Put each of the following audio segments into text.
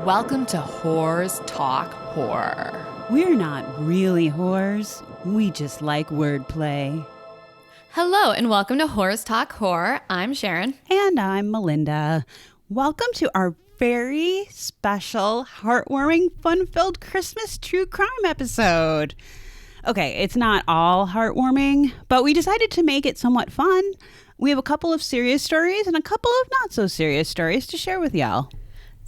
Welcome to Whores Talk Horror. We're not really whores. We just like wordplay. Hello and welcome to Whores Talk Horror. I'm Sharon. And I'm Melinda. Welcome to our very special, heartwarming, fun-filled Christmas true crime episode. Okay, it's not all heartwarming, but we decided to make it somewhat fun. We have a couple of serious stories and a couple of not so serious stories to share with y'all.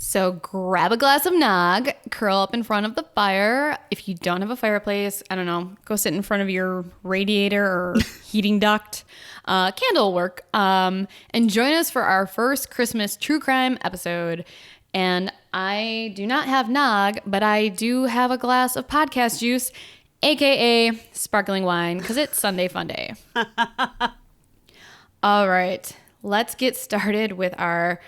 So grab a glass of nog, curl up in front of the fire. If you don't have a fireplace, I don't know, go sit in front of your radiator or heating duct. Candle will work. And join us for our first Christmas true crime episode. And I do not have nog, but I do have a glass of podcast juice, aka sparkling wine, because it's Sunday Fun Day. All right, let's get started with our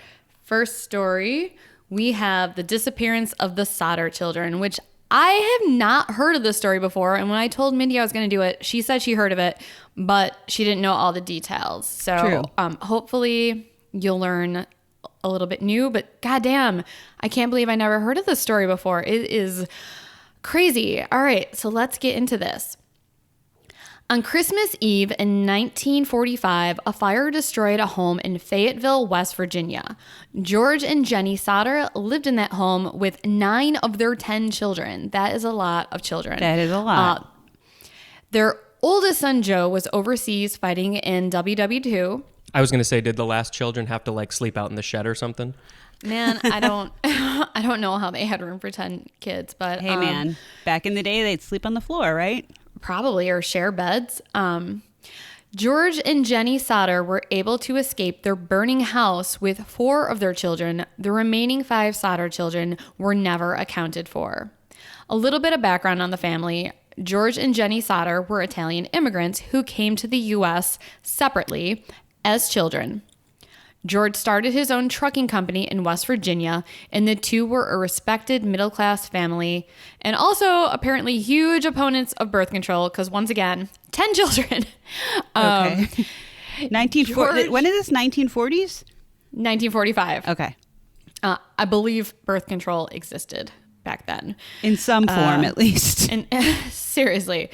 first story. We have the disappearance of the Sodder children, which I have not heard of this story before. And when I told Mindy I was going to do it, she said she heard of it, but she didn't know all the details. So hopefully you'll learn a little bit new, but goddamn, I can't believe I never heard of this story before. It is crazy. All right, so let's get into this. On Christmas Eve in 1945, a fire destroyed a home in Fayetteville, West Virginia. George and Jenny Sodder lived in that home with 9 of their 10 children. That is a lot of children. That is a lot. Their oldest son, Joe, was overseas fighting in WW2. I was going to say, did the last children have to sleep out in the shed or something? Man, I don't know how they had room for 10 kids, but hey, man, back in the day, they'd sleep on the floor, right? Probably, or share beds. George and Jenny Sodder were able to escape their burning house with 4 of their children. The remaining 5 Sodder children were never accounted for. A little bit of background on the family. George and Jenny Sodder were Italian immigrants who came to the U.S. separately as children. George started his own trucking company in West Virginia, and the two were a respected middle-class family and also apparently huge opponents of birth control because, once again, 10 children. Okay. 1940. When is this? 1940s? 1945. Okay. I believe birth control existed back then. In some form, at least. And seriously,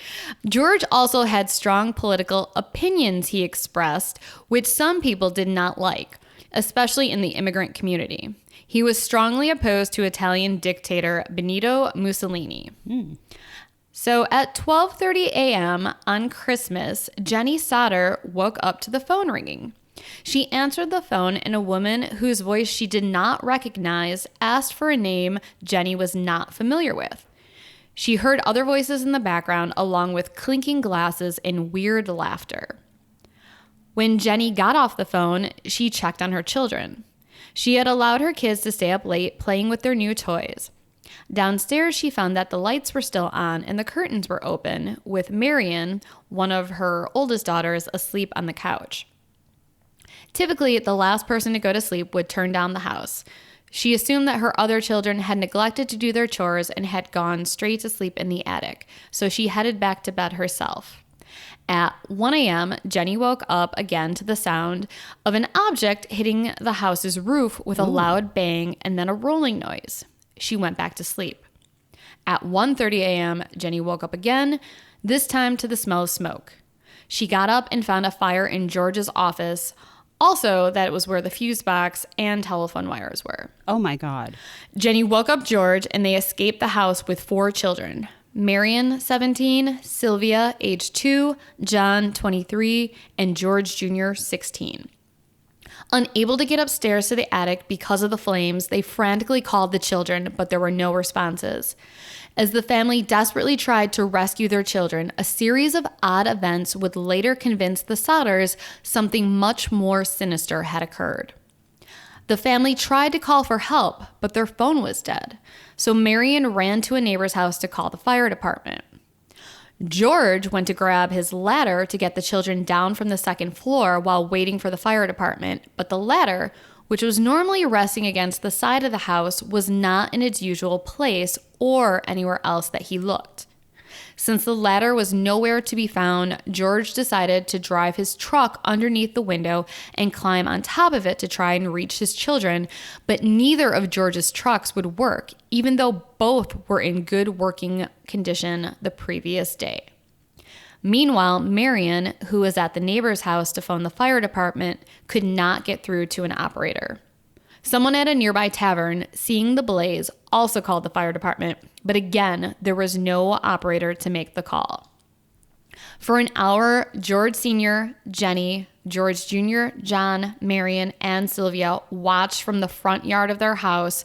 George also had strong political opinions he expressed, which some people did not like, especially in the immigrant community. He was strongly opposed to Italian dictator Benito Mussolini. So at 12:30 a.m. on Christmas, Jenny Sodder woke up to the phone ringing. She answered the phone, and a woman whose voice she did not recognize asked for a name Jenny was not familiar with. She heard other voices in the background, along with clinking glasses and weird laughter. When Jenny got off the phone, she checked on her children. She had allowed her kids to stay up late playing with their new toys. Downstairs, she found that the lights were still on and the curtains were open, with Marion, one of her oldest daughters, asleep on the couch. Typically, the last person to go to sleep would turn down the house. She assumed that her other children had neglected to do their chores and had gone straight to sleep in the attic, so she headed back to bed herself. At 1 a.m., Jenny woke up again to the sound of an object hitting the house's roof with a loud bang and then a rolling noise. She went back to sleep. At 1:30 a.m., Jenny woke up again, this time to the smell of smoke. She got up and found a fire in George's office. Also, that it was where the fuse box and telephone wires were. Oh my God. Jenny woke up George and they escaped the house with 4 children. Marion, 17, Sylvia, age 2, John, 23, and George Jr., 16. Unable to get upstairs to the attic because of the flames, they frantically called the children, but there were no responses. As the family desperately tried to rescue their children, a series of odd events would later convince the Sodders something much more sinister had occurred. The family tried to call for help, but their phone was dead, so Marion ran to a neighbor's house to call the fire department. George went to grab his ladder to get the children down from the second floor while waiting for the fire department, but the ladder, which was normally resting against the side of the house, was not in its usual place or anywhere else that he looked. Since the ladder was nowhere to be found, George decided to drive his truck underneath the window and climb on top of it to try and reach his children, but neither of George's trucks would work, even though both were in good working condition the previous day. Meanwhile, Marion, who was at the neighbor's house to phone the fire department, could not get through to an operator. Someone at a nearby tavern, seeing the blaze, also called the fire department, but again, there was no operator to make the call. For an hour, George Sr., Jenny, George Jr., John, Marion, and Sylvia watched from the front yard of their house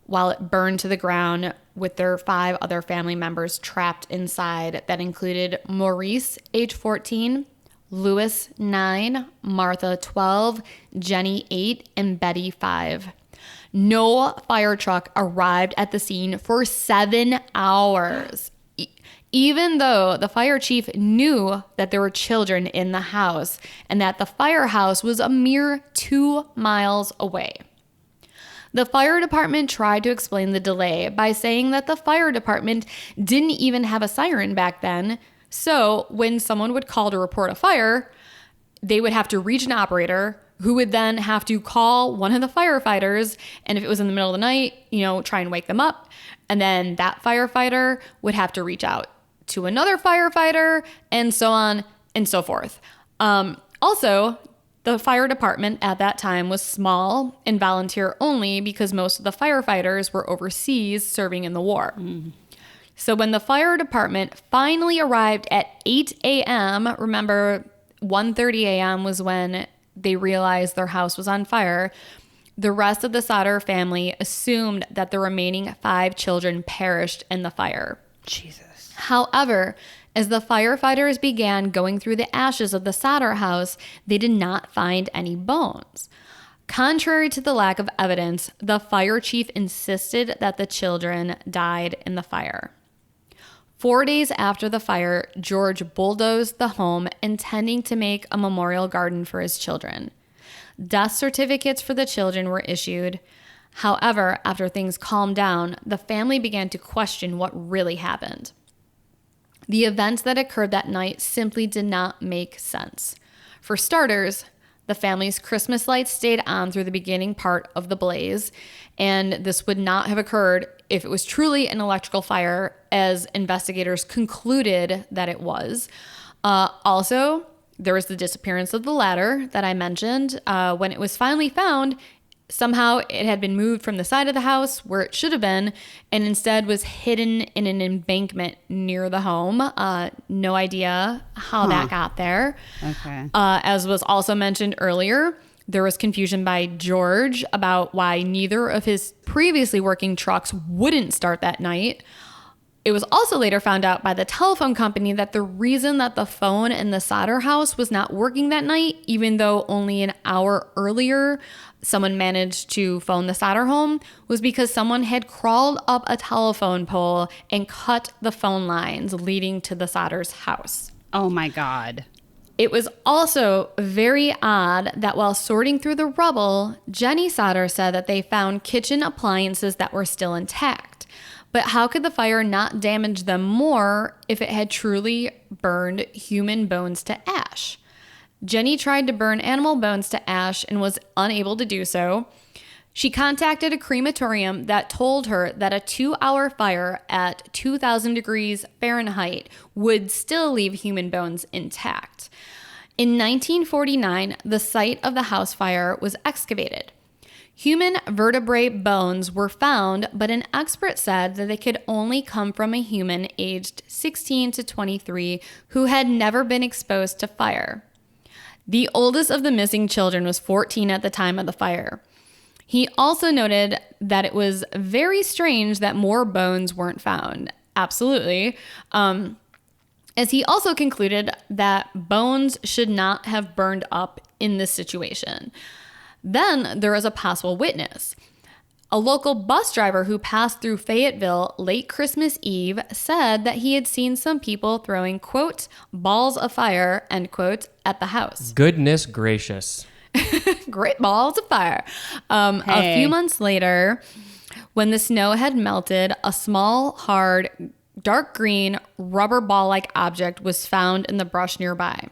while it burned to the ground, with their 5 other family members trapped inside. That included Maurice, age 14, Louis, 9, Martha, 12, Jenny, 8, and Betty, 5. No fire truck arrived at the scene for 7 hours. Even though the fire chief knew that there were children in the house and that the firehouse was a mere 2 miles away. The fire department tried to explain the delay by saying that the fire department didn't even have a siren back then. So when someone would call to report a fire, they would have to reach an operator who would then have to call one of the firefighters. And if it was in the middle of the night, try and wake them up. And then that firefighter would have to reach out to another firefighter, and so on and so forth. Also, the fire department at that time was small and volunteer only because most of the firefighters were overseas serving in the war. So when the fire department finally arrived at 8 a.m., remember 1:30 a.m. was when they realized their house was on fire, the rest of the Sodder family assumed that the remaining 5 children perished in the fire. Jesus. However, as the firefighters began going through the ashes of the Sodder house, they did not find any bones. Contrary to the lack of evidence, the fire chief insisted that the children died in the fire. 4 days after the fire, George bulldozed the home, intending to make a memorial garden for his children. Death certificates for the children were issued. However, after things calmed down, the family began to question what really happened. The events that occurred that night simply did not make sense. For starters, the family's Christmas lights stayed on through the beginning part of the blaze, and this would not have occurred if it was truly an electrical fire, as investigators concluded that it was. Also, there was the disappearance of the ladder that I mentioned. When it was finally found, somehow it had been moved from the side of the house where it should have been and instead was hidden in an embankment near the home. No idea how that got there. Okay. As was also mentioned earlier, there was confusion by George about why neither of his previously working trucks wouldn't start that night. It was also later found out by the telephone company that the reason that the phone in the Sodder house was not working that night, even though only an hour earlier someone managed to phone the Sodder home, was because someone had crawled up a telephone pole and cut the phone lines leading to the Sodder's house. Oh my God. It was also very odd that while sorting through the rubble, Jenny Sodder said that they found kitchen appliances that were still intact. But how could the fire not damage them more if it had truly burned human bones to ash? Jenny tried to burn animal bones to ash and was unable to do so. She contacted a crematorium that told her that a 2-hour fire at 2,000 degrees Fahrenheit would still leave human bones intact. In 1949, the site of the house fire was excavated. Human vertebrae bones were found, but an expert said that they could only come from a human aged 16 to 23 who had never been exposed to fire. The oldest of the missing children was 14 at the time of the fire. He also noted that it was very strange that more bones weren't found. Absolutely. As he also concluded that bones should not have burned up in this situation. Then there was a possible witness. A local bus driver who passed through Fayetteville late Christmas Eve said that he had seen some people throwing, quote, balls of fire, end quote, at the house. Goodness gracious. Great balls of fire. A few months later, when the snow had melted, a small, hard dark green, rubber ball-like object was found in the brush nearby.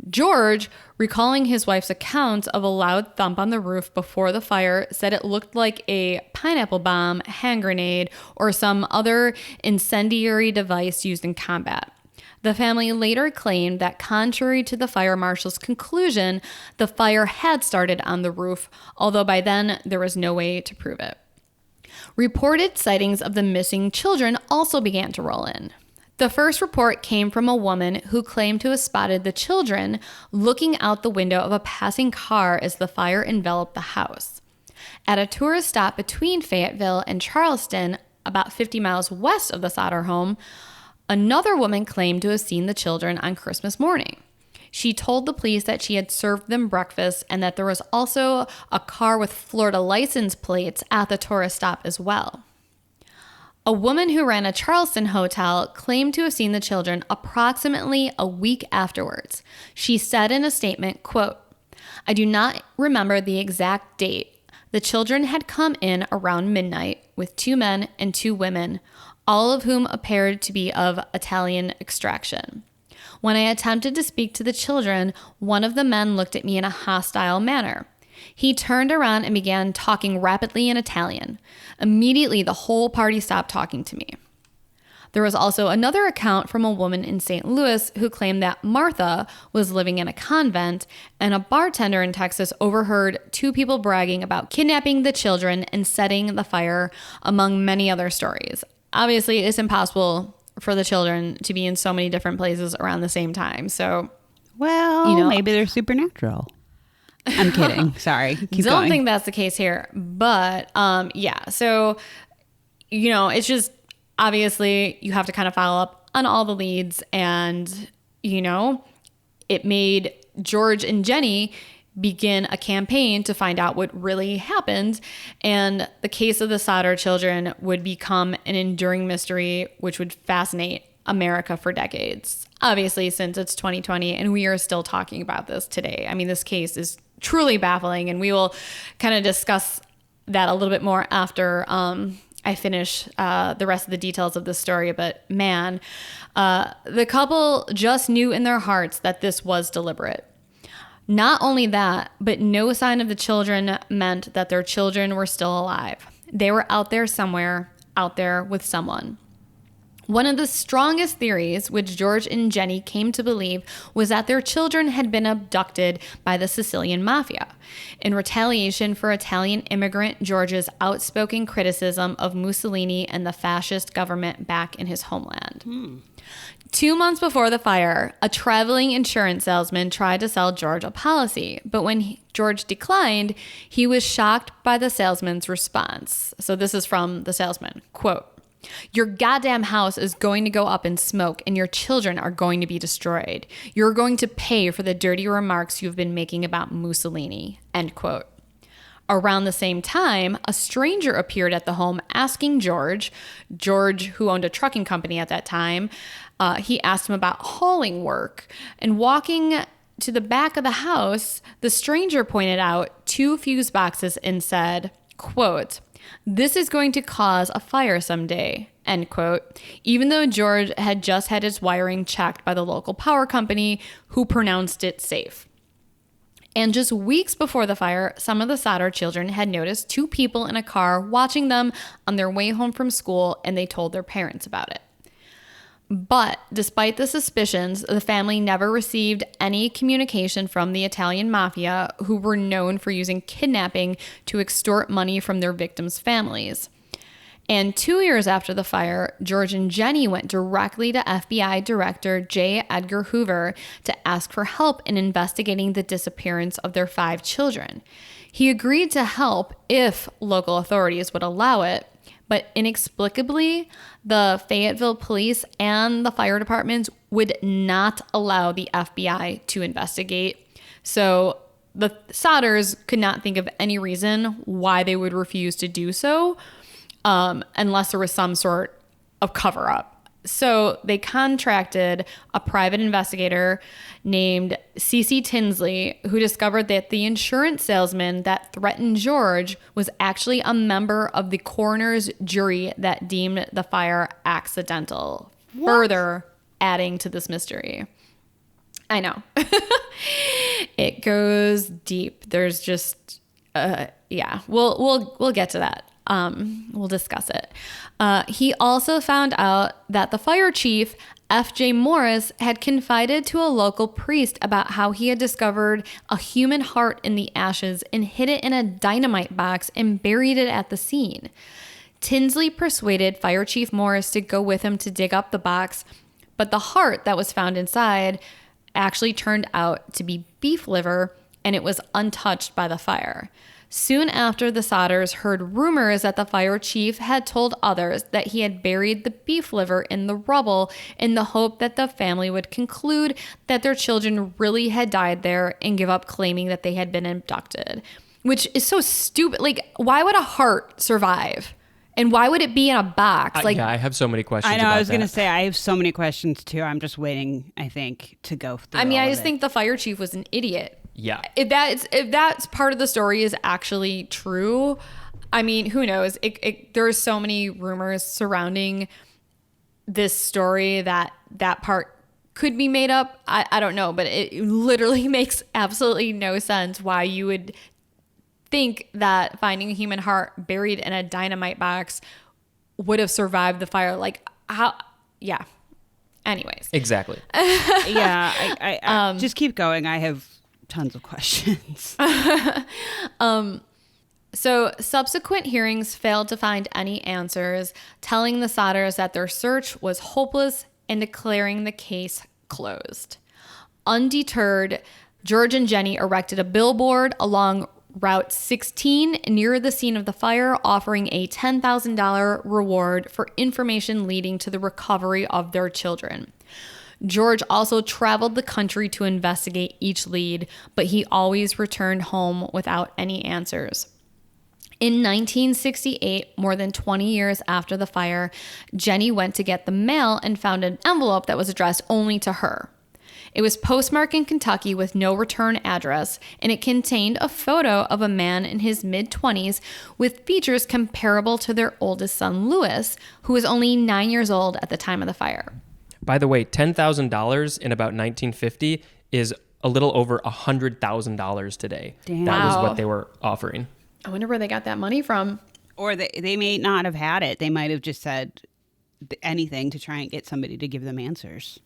George, recalling his wife's account of a loud thump on the roof before the fire, said it looked like a pineapple bomb, hand grenade, or some other incendiary device used in combat. The family later claimed that contrary to the fire marshal's conclusion, the fire had started on the roof, although by then there was no way to prove it. Reported sightings of the missing children also began to roll in. The first report came from a woman who claimed to have spotted the children looking out the window of a passing car as the fire enveloped the house. At a tourist stop between Fayetteville and Charleston, about 50 miles west of the Sodder home, another woman claimed to have seen the children on Christmas morning. She told the police that she had served them breakfast and that there was also a car with Florida license plates at the tourist stop as well. A woman who ran a Charleston hotel claimed to have seen the children approximately a week afterwards. She said in a statement, quote, "I do not remember the exact date. The children had come in around midnight with 2 men and 2 women, all of whom appeared to be of Italian extraction. When I attempted to speak to the children, one of the men looked at me in a hostile manner. He turned around and began talking rapidly in Italian. Immediately, the whole party stopped talking to me." There was also another account from a woman in St. Louis who claimed that Martha was living in a convent, and a bartender in Texas overheard 2 people bragging about kidnapping the children and setting the fire, among many other stories. Obviously, it's impossible for the children to be in so many different places around the same time. So, well, maybe they're supernatural. I'm kidding. Sorry. Keep Don't going. think that's the case here. But yeah. So, it's just obviously you have to kind of follow up on all the leads. And, it made George and Jenny begin a campaign to find out what really happened. And the case of the Sodder children would become an enduring mystery, which would fascinate America for decades. Obviously, since it's 2020 and we are still talking about this today. I mean, this case is truly baffling, and we will kind of discuss that a little bit more after I finish the rest of the details of this story. But man, the couple just knew in their hearts that this was deliberate. Not only that, but no sign of the children meant that their children were still alive. They were out there somewhere, out there with someone. One of the strongest theories which George and Jenny came to believe was that their children had been abducted by the Sicilian mafia in retaliation for Italian immigrant George's outspoken criticism of Mussolini and the fascist government back in his homeland. 2 months before the fire, a traveling insurance salesman tried to sell George a policy, but when George declined, he was shocked by the salesman's response. So this is from the salesman, quote, "Your goddamn house is going to go up in smoke and your children are going to be destroyed. You're going to pay for the dirty remarks you've been making about Mussolini," end quote. Around the same time, a stranger appeared at the home asking George, who owned a trucking company at that time, he asked him about hauling work. And walking to the back of the house, the stranger pointed out 2 fuse boxes and said, quote, "This is going to cause a fire someday," end quote, even though George had just had his wiring checked by the local power company, who pronounced it safe. And just weeks before the fire, some of the Sodder children had noticed 2 people in a car watching them on their way home from school, and they told their parents about it. But despite the suspicions, the family never received any communication from the Italian mafia, who were known for using kidnapping to extort money from their victims' families. And 2 years after the fire, George and Jenny went directly to FBI Director J. Edgar Hoover to ask for help in investigating the disappearance of their 5 children. He agreed to help if local authorities would allow it, but inexplicably, the Fayetteville police and the fire departments would not allow the FBI to investigate. So the Sodders could not think of any reason why they would refuse to do so, unless there was some sort of cover-up. So they contracted a private investigator named Cece Tinsley, who discovered that the insurance salesman that threatened George was actually a member of the coroner's jury that deemed the fire accidental, further adding to this mystery. I know. It goes deep. There's just, yeah, we'll get to that. We'll discuss it. He also found out that the fire chief, F.J. Morris, had confided to a local priest about how he had discovered a human heart in the ashes and hid it in a dynamite box and buried it at the scene. Tinsley persuaded Fire Chief Morris to go with him to dig up the box, but the heart that was found inside actually turned out to be beef liver, and it was untouched by the fire. Soon after, the Sodders heard rumors that the fire chief had told others that he had buried the beef liver in the rubble in the hope that the family would conclude that their children really had died there and give up claiming that they had been abducted, which is so stupid. Like, why would a heart survive? And why would it be in a box? Yeah, I have so many questions. I know. About I was going to that. say I have so many questions too. I'm just waiting, I think, to go through. I just think the fire chief was an idiot. Yeah. If that's part of the story is actually true, I mean, who knows? There are so many rumors surrounding this story that part could be made up. I don't know, but it literally makes absolutely no sense why you would think that finding a human heart buried in a dynamite box would have survived the fire. Like, how? Yeah. Anyways. Exactly. Yeah. I just keep going. I have tons of questions. So subsequent hearings failed to find any answers, telling the Sodders that their search was hopeless and declaring the case closed. Undeterred, George and Jenny erected a billboard along Route 16 near the scene of the fire, offering a $10,000 reward for information leading to the recovery of their children. George also traveled the country to investigate each lead, but he always returned home without any answers. In 1968, more than 20 years after the fire, Jenny went to get the mail and found an envelope that was addressed only to her. It was postmarked in Kentucky with no return address, and it contained a photo of a man in his mid-20s with features comparable to their oldest son, Lewis, who was only 9 years old at the time of the fire. By the way, $10,000 in about 1950 is a little over $100,000 today. Damn. That was Wow. what they were offering. I wonder where they got that money from. Or they may not have had it. They might have just said anything to try and get somebody to give them answers.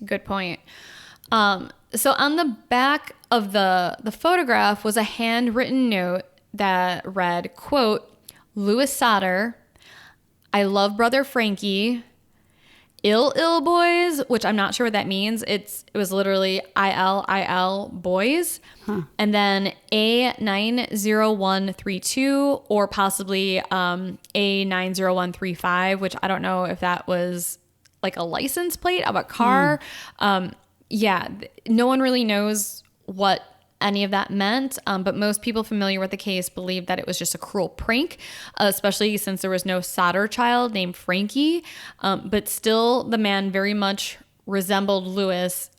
Good point. So on the back of the photograph was a handwritten note that read, quote, Lewis Sodder, I love brother Frankie, ill boys, which I'm not sure what that means. It was literally IL boys. Huh. And then A90132 or possibly A90135, which I don't know if that was like a license plate of a car. Yeah, no one really knows what any of that meant, but most people familiar with the case believe that it was just a cruel prank, especially since there was no Sodder child named Frankie. But still, the man very much resembled Lewis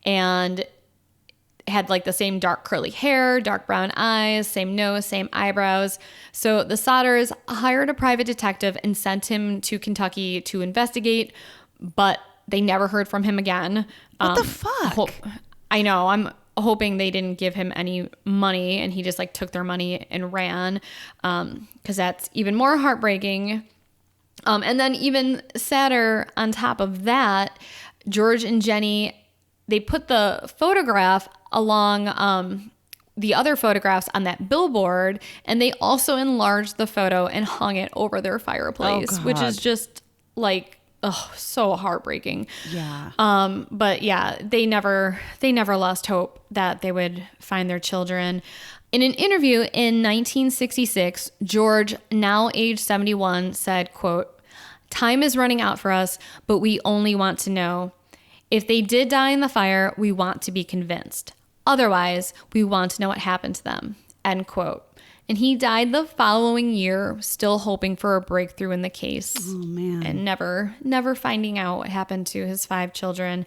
and had like the same dark curly hair, dark brown eyes, same nose, same eyebrows. So the Sodders hired a private detective and sent him to Kentucky to investigate, but they never heard from him again. What the fuck? I know. I'm hoping they didn't give him any money and he just like took their money and ran, because that's even more heartbreaking. And then even sadder on top of that, George and Jenny, they put the photograph along the other photographs on that billboard, and they also enlarged the photo and hung it over their fireplace, which is just like, oh, so heartbreaking. Yeah. But yeah, they never lost hope that they would find their children. In an interview in 1966, George, now age 71, said, quote, time is running out for us, but we only want to know. If they did die in the fire, we want to be convinced. Otherwise, we want to know what happened to them, end quote. And he died the following year, still hoping for a breakthrough in the case. Oh, man. And never finding out what happened to his 5 children.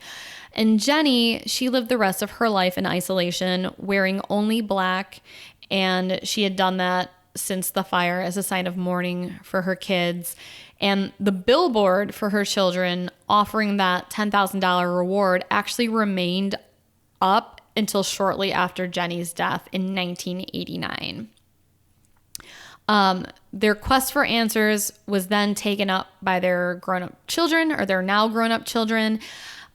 And Jenny, she lived the rest of her life in isolation, wearing only black. And she had done that since the fire as a sign of mourning for her kids. And the billboard for her children offering that $10,000 reward actually remained up until shortly after Jenny's death in 1989. Their quest for answers was then taken up by their grown-up children, or their now grown-up children,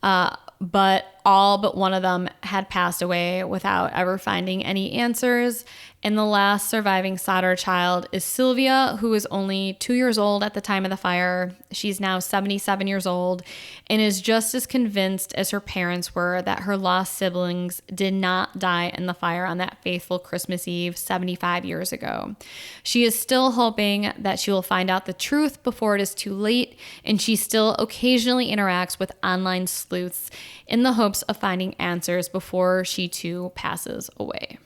but all but one of them had passed away without ever finding any answers. And the last surviving Sodder child is Sylvia, who was only 2 years old at the time of the fire. She's now 77 years old and is just as convinced as her parents were that her lost siblings did not die in the fire on that faithful Christmas Eve 75 years ago. She is still hoping that she will find out the truth before it is too late, and she still occasionally interacts with online sleuths in the hopes of finding answers before she too passes away.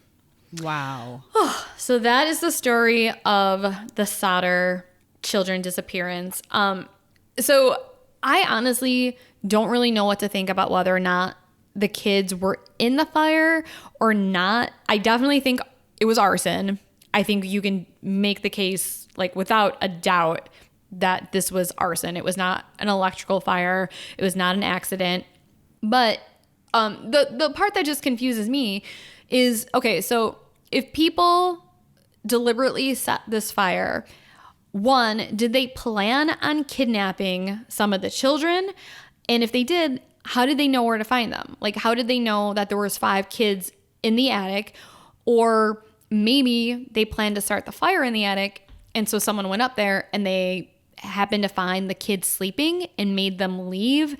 Wow. So that is the story of the Sodder children disappearance. So I honestly don't really know what to think about whether or not the kids were in the fire or not. I definitely think it was arson. I think you can make the case, like, without a doubt that this was arson. It was not an electrical fire. It was not an accident. But the part that just confuses me is, okay, so if people deliberately set this fire, one, did they plan on kidnapping some of the children? And if they did, how did they know where to find them? Like, how did they know that there was 5 kids in the attic? Or maybe they planned to start the fire in the attic, and so someone went up there and they happened to find the kids sleeping and made them leave.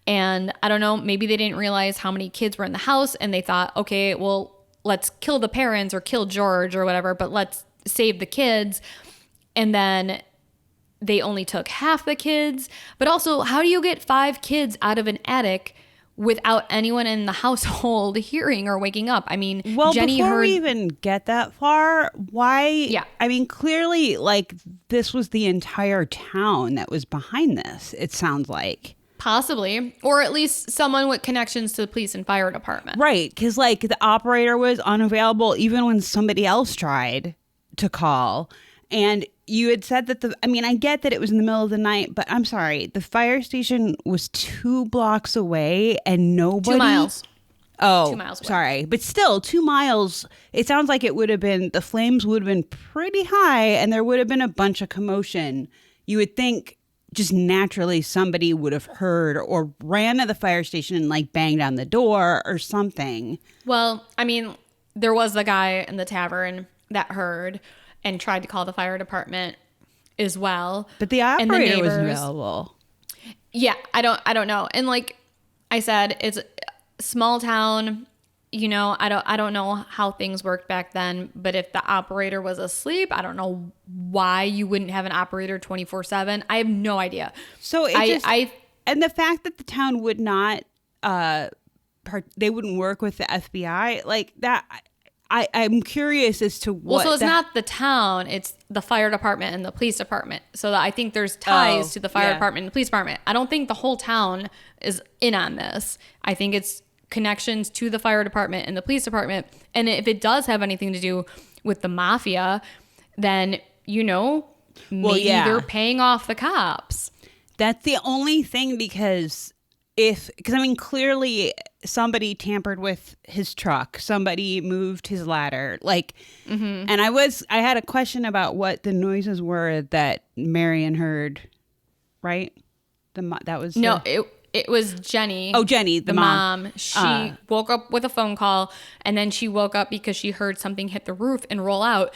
And I don't know, maybe they didn't realize how many kids were in the house, and they thought, okay, well, let's kill the parents or kill George or whatever, but let's save the kids. And then they only took half the kids. But also, how do you get 5 kids out of an attic without anyone in the household hearing or waking up? I mean, well, Jenny before heard... we even get that far, why? Yeah. I mean, clearly, like, this was the entire town that was behind this, it sounds like. Possibly. Or at least someone with connections to the police and fire department. Right. Because, like, the operator was unavailable even when somebody else tried to call. And you had said that I get that it was in the middle of the night, but I'm sorry. The fire station was 2 blocks away and nobody... 2 miles. Oh, 2 miles away. Sorry. But still, 2 miles, it sounds like it would have been, the flames would have been pretty high and there would have been a bunch of commotion. You would think just naturally somebody would have heard or ran to the fire station and, like, banged on the door or something. Well, I mean, there was the guy in the tavern that heard and tried to call the fire department as well. But the operator was available. Yeah, I don't know. And like I said, it's a small town. You know, I don't know how things worked back then, but if the operator was asleep, I don't know why you wouldn't have an operator 24/7. I have no idea. So and the fact that the town would not, they wouldn't work with the FBI, like that. I'm curious as to what. Well, so it's not the town; it's the fire department and the police department. So I think there's ties to the fire department and the police department. I don't think the whole town is in on this. I think it's connections to the fire department and the police department. And if it does have anything to do with the mafia, then, you know, maybe they're paying off the cops. That's the only thing, because I mean, clearly somebody tampered with his truck. Somebody moved his ladder. Like, and I had a question about what the noises were that Marion heard, right? It was Jenny. Oh, Jenny, the mom. She woke up with a phone call, and then she woke up because she heard something hit the roof and roll out.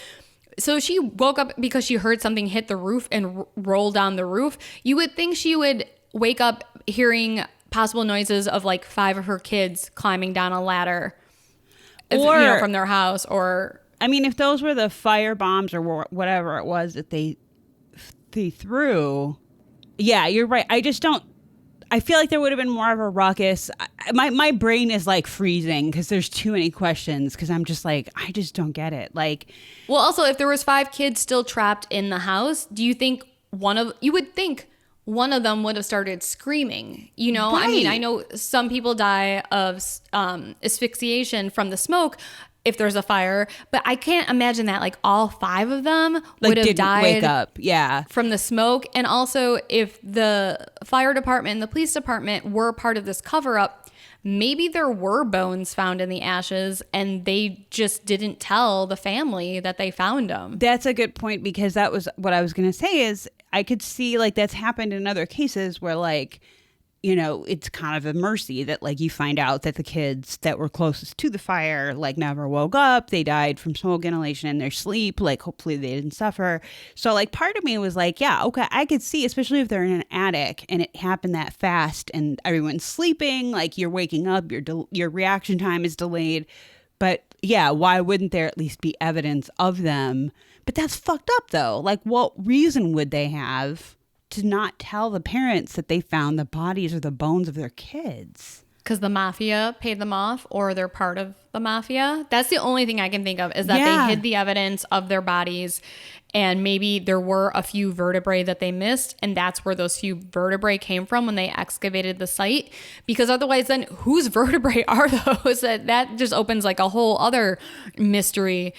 So she woke up because she heard something hit the roof and roll down the roof. You would think she would wake up hearing possible noises of like 5 of her kids climbing down a ladder, or from their house. Or I mean, if those were the fire bombs or whatever it was that they threw, yeah, you're right. I feel like there would have been more of a ruckus. My brain is like freezing because there's too many questions because I'm just like, I just don't get it. Like, well, also, if there was 5 kids still trapped in the house, do you think you would think one of them would have started screaming, you know? Right. I mean, I know some people die of asphyxiation from the smoke if there's a fire, but I can't imagine that like all 5 of them would have didn't died wake up. Yeah. from the smoke. And also, if the fire department and the police department were part of this cover up, maybe there were bones found in the ashes and they just didn't tell the family that they found them. That's a good point, because that was what I was going to say is I could see like that's happened in other cases where like, you know, it's kind of a mercy that like you find out that the kids that were closest to the fire like never woke up. They died from smoke inhalation in their sleep. Like hopefully they didn't suffer. So like part of me was like, yeah, okay, I could see, especially if they're in an attic and it happened that fast and everyone's sleeping, like you're waking up, your reaction time is delayed. But yeah, why wouldn't there at least be evidence of them? But that's fucked up though. Like what reason would they have to not tell the parents that they found the bodies or the bones of their kids? Because the mafia paid them off, or they're part of the mafia. That's the only thing I can think of, is that Yeah. they hid the evidence of their bodies, and maybe there were a few vertebrae that they missed, and that's where those few vertebrae came from when they excavated the site. Because otherwise, then whose vertebrae are those? That just opens like a whole other mystery.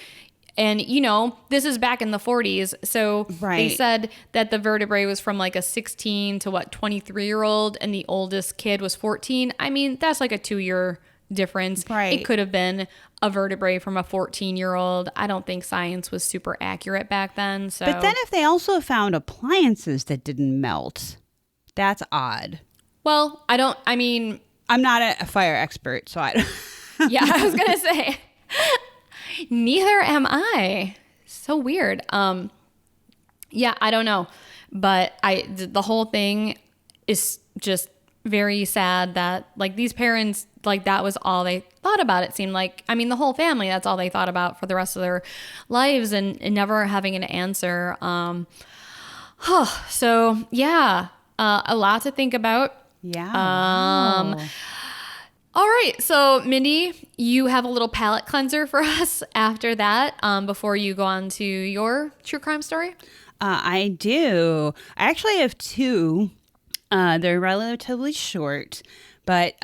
And, you know, this is back in the 40s. So they Right. said that the vertebrae was from like a 16 to 23-year-old, and the oldest kid was 14. I mean, that's like a 2-year difference. Right. It could have been a vertebrae from a 14-year-old. I don't think science was super accurate back then. So, But then if they also found appliances that didn't melt, that's odd. well, I mean, I'm not a fire expert, so I don't. yeah, I was going to say, neither am I. So weird. Yeah, I don't know. But the whole thing is just very sad that like these parents, like that was all they thought about. It seemed like, I mean, the whole family, that's all they thought about for the rest of their lives, and never having an answer. So yeah, a lot to think about. Yeah. Wow. All right. So, Mindy, you have a little palate cleanser for us after that, before you go on to your true crime story? I do. I actually have 2. They're relatively short, but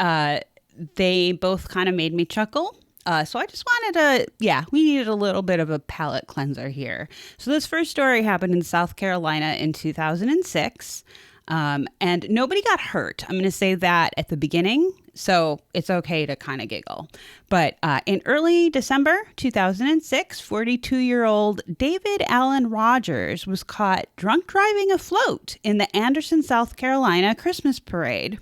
they both kind of made me chuckle. So I just wanted we needed a little bit of a palate cleanser here. So this first story happened in South Carolina in 2006. And nobody got hurt. I'm going to say that at the beginning, so it's okay to kind of giggle. But in early December 2006, 42-year-old David Allen Rogers was caught drunk driving a float in the Anderson, South Carolina Christmas parade.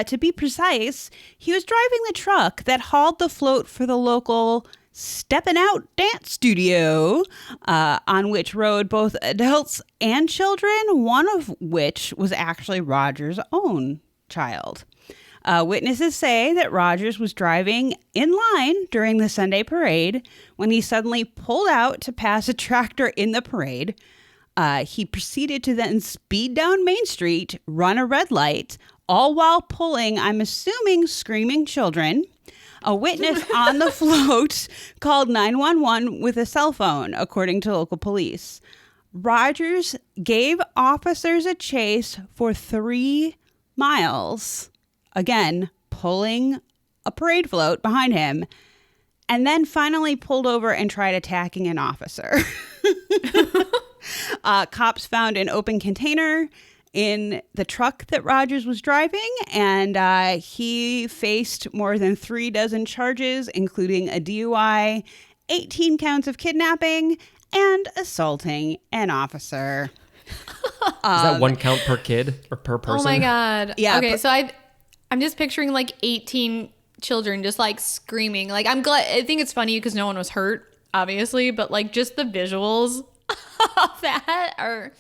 To be precise, he was driving the truck that hauled the float for the local Steppin' Out dance studio, on which rode both adults and children, one of which was actually Rogers' own child. Witnesses say that Rogers was driving in line during the Sunday parade when he suddenly pulled out to pass a tractor in the parade. He proceeded to then speed down Main Street, run a red light, all while pulling, I'm assuming, screaming children. A witness on the float called 911 with a cell phone, according to local police. Rogers gave officers a chase for 3 miles, again, pulling a parade float behind him, and then finally pulled over and tried attacking an officer. Cops found an open container in the truck that Rogers was driving, and he faced more than 3 dozen charges, including a DUI, 18 counts of kidnapping, and assaulting an officer. Is that 1 count per kid or per person? Oh my God. Yeah, Okay. but- So I'm just picturing like 18 children just like screaming. Like, I'm glad, I think it's funny because no one was hurt, obviously, but like just the visuals of that are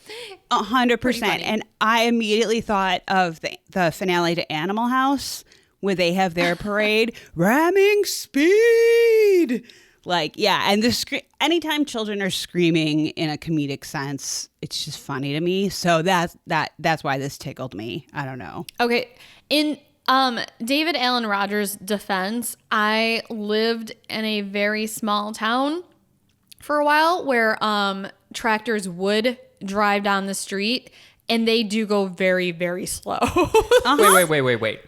100%. And I immediately thought of the finale to Animal House, where they have their parade, ramming speed. Like, yeah, and anytime children are screaming in a comedic sense, it's just funny to me. So that's why this tickled me. I don't know. Okay. In David Allen Rogers' defense, I lived in a very small town for a while where tractors would drive down the street, and they do go very, very slow. Wait.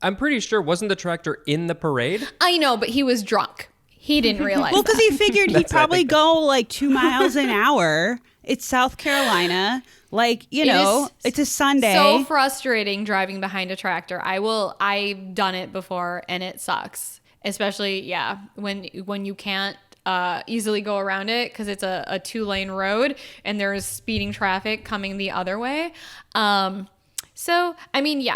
I'm pretty sure, wasn't the tractor in the parade? I know, but he was drunk. He didn't realize Well, because that. he figured he'd probably go like 2 miles an hour. It's South Carolina. Like, it's a Sunday. So frustrating driving behind a tractor. I've done it before, and it sucks. Especially, when you can't easily go around it because it's a 2-lane road and there's speeding traffic coming the other way. So, I mean,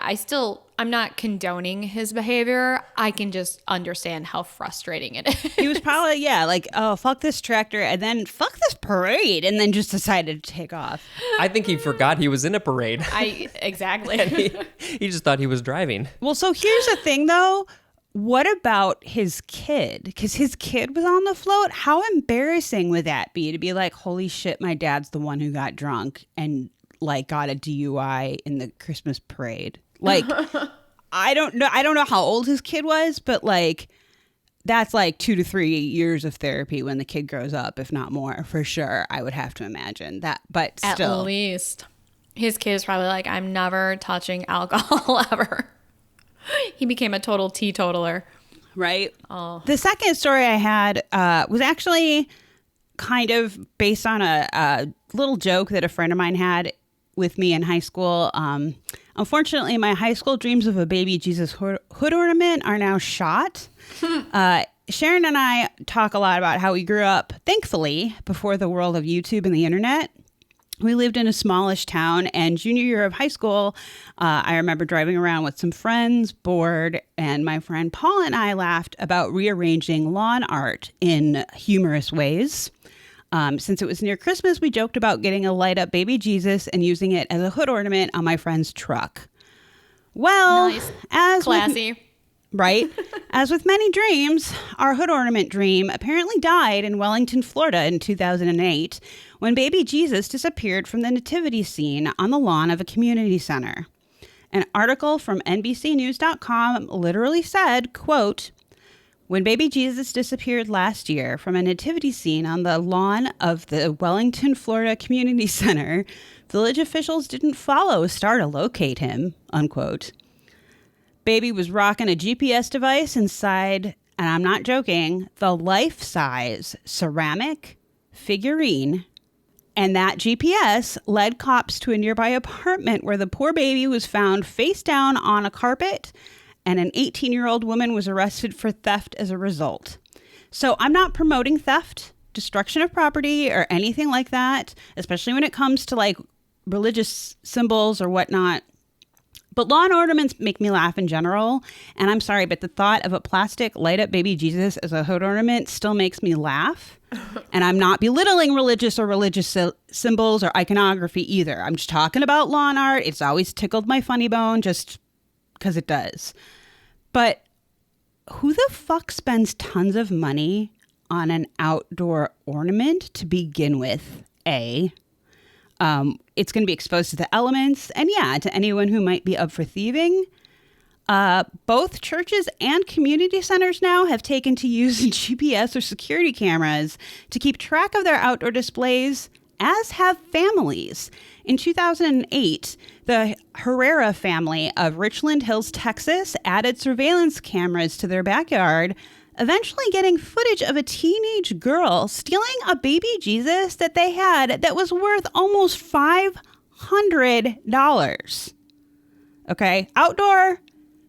I'm not condoning his behavior. I can just understand how frustrating it is. He was probably, like, oh, fuck this tractor, and then fuck this parade, and then just decided to take off. I think he forgot he was in a parade. Exactly. And he just thought he was driving. Well, so here's the thing, though. What about his kid? Because his kid was on the float. How embarrassing would that be to be like, holy shit, my dad's the one who got drunk and like got a DUI in the Christmas parade. Like, I don't know how old his kid was, but like, that's like 2 to 3 years of therapy when the kid grows up, if not more, for sure. I would have to imagine that, but still. At least. His kid is probably like, I'm never touching alcohol ever. He became a total teetotaler. Right? Oh. The second story I had was actually kind of based on a little joke that a friend of mine had with me in high school. Unfortunately, my high school dreams of a baby Jesus hood ornament are now shot. Sharon and I talk a lot about how we grew up, thankfully, before the world of YouTube and the internet. We lived in a smallish town, and junior year of high school, I remember driving around with some friends, bored, and my friend Paul and I laughed about rearranging lawn art in humorous ways. Since it was near Christmas, we joked about getting a light-up baby Jesus and using it as a hood ornament on my friend's truck. Well, nice. Classy. Right? As with many dreams, our hood ornament dream apparently died in Wellington, Florida in 2008 when baby Jesus disappeared from the nativity scene on the lawn of a community center. An article from NBCnews.com literally said, quote, when baby Jesus disappeared last year from a nativity scene on the lawn of the Wellington, Florida Community Center, village officials didn't follow a star to locate him, unquote. Baby was rocking a GPS device inside, and I'm not joking, the life-size ceramic figurine. And that GPS led cops to a nearby apartment where the poor baby was found face down on a carpet, and an 18-year-old woman was arrested for theft as a result. So I'm not promoting theft, destruction of property, or anything like that, especially when it comes to like religious symbols or whatnot. But lawn ornaments make me laugh in general. And I'm sorry, but the thought of a plastic light-up baby Jesus as a hood ornament still makes me laugh. And I'm not belittling religious or religious symbols or iconography either. I'm just talking about lawn art. It's always tickled my funny bone just because it does. But who the fuck spends tons of money on an outdoor ornament to begin with? It's going to be exposed to the elements, and to anyone who might be up for thieving. Both churches and community centers now have taken to using GPS or security cameras to keep track of their outdoor displays, as have families. In 2008, the Herrera family of Richland Hills, Texas, added surveillance cameras to their backyard, eventually getting footage of a teenage girl stealing a baby Jesus that they had that was worth almost $500. Okay, outdoor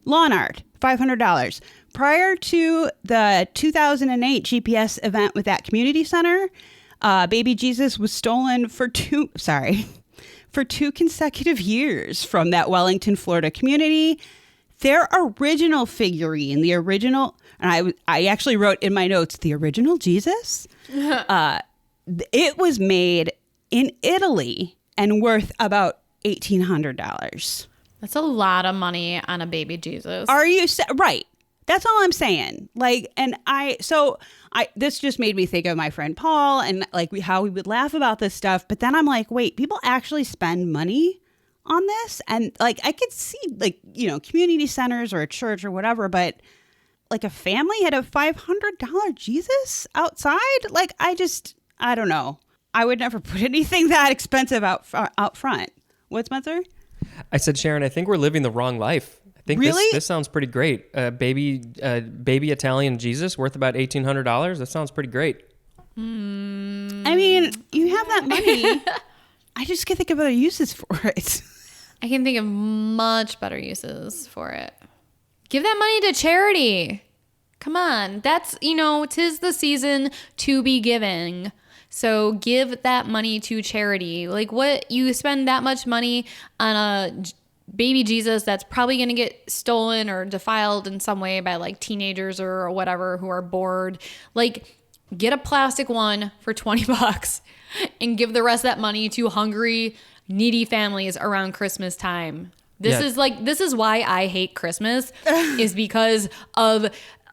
lawn art, $500. Prior to the 2008 GPS event with that community center, baby Jesus was stolen for two consecutive years from that Wellington, Florida community. Their original figurine, and I actually wrote in my notes, the original Jesus, it was made in Italy and worth about $1,800. That's a lot of money on a baby Jesus. Are you right? That's all I'm saying. Like, and this just made me think of my friend Paul and like how we would laugh about this stuff. But then I'm like, wait, people actually spend money on this? And like, I could see like, community centers or a church or whatever, but like a family had a $500 Jesus outside. Like, I don't know. I would never put anything that expensive out front. What, Spencer? I said, Sharon, I think we're living the wrong life. I think Really? this sounds pretty great. Baby Italian Jesus worth about $1,800. That sounds pretty great. I mean, you have that money. I just can't think of other uses for it. I can think of much better uses for it. Give that money to charity. Come on. That's, 'tis the season to be giving. So give that money to charity. Like, what, you spend that much money on a baby Jesus that's probably going to get stolen or defiled in some way by like teenagers or whatever who are bored. Like, get a plastic one for $20 and give the rest of that money to hungry, needy families around Christmas time. This is why I hate Christmas is because of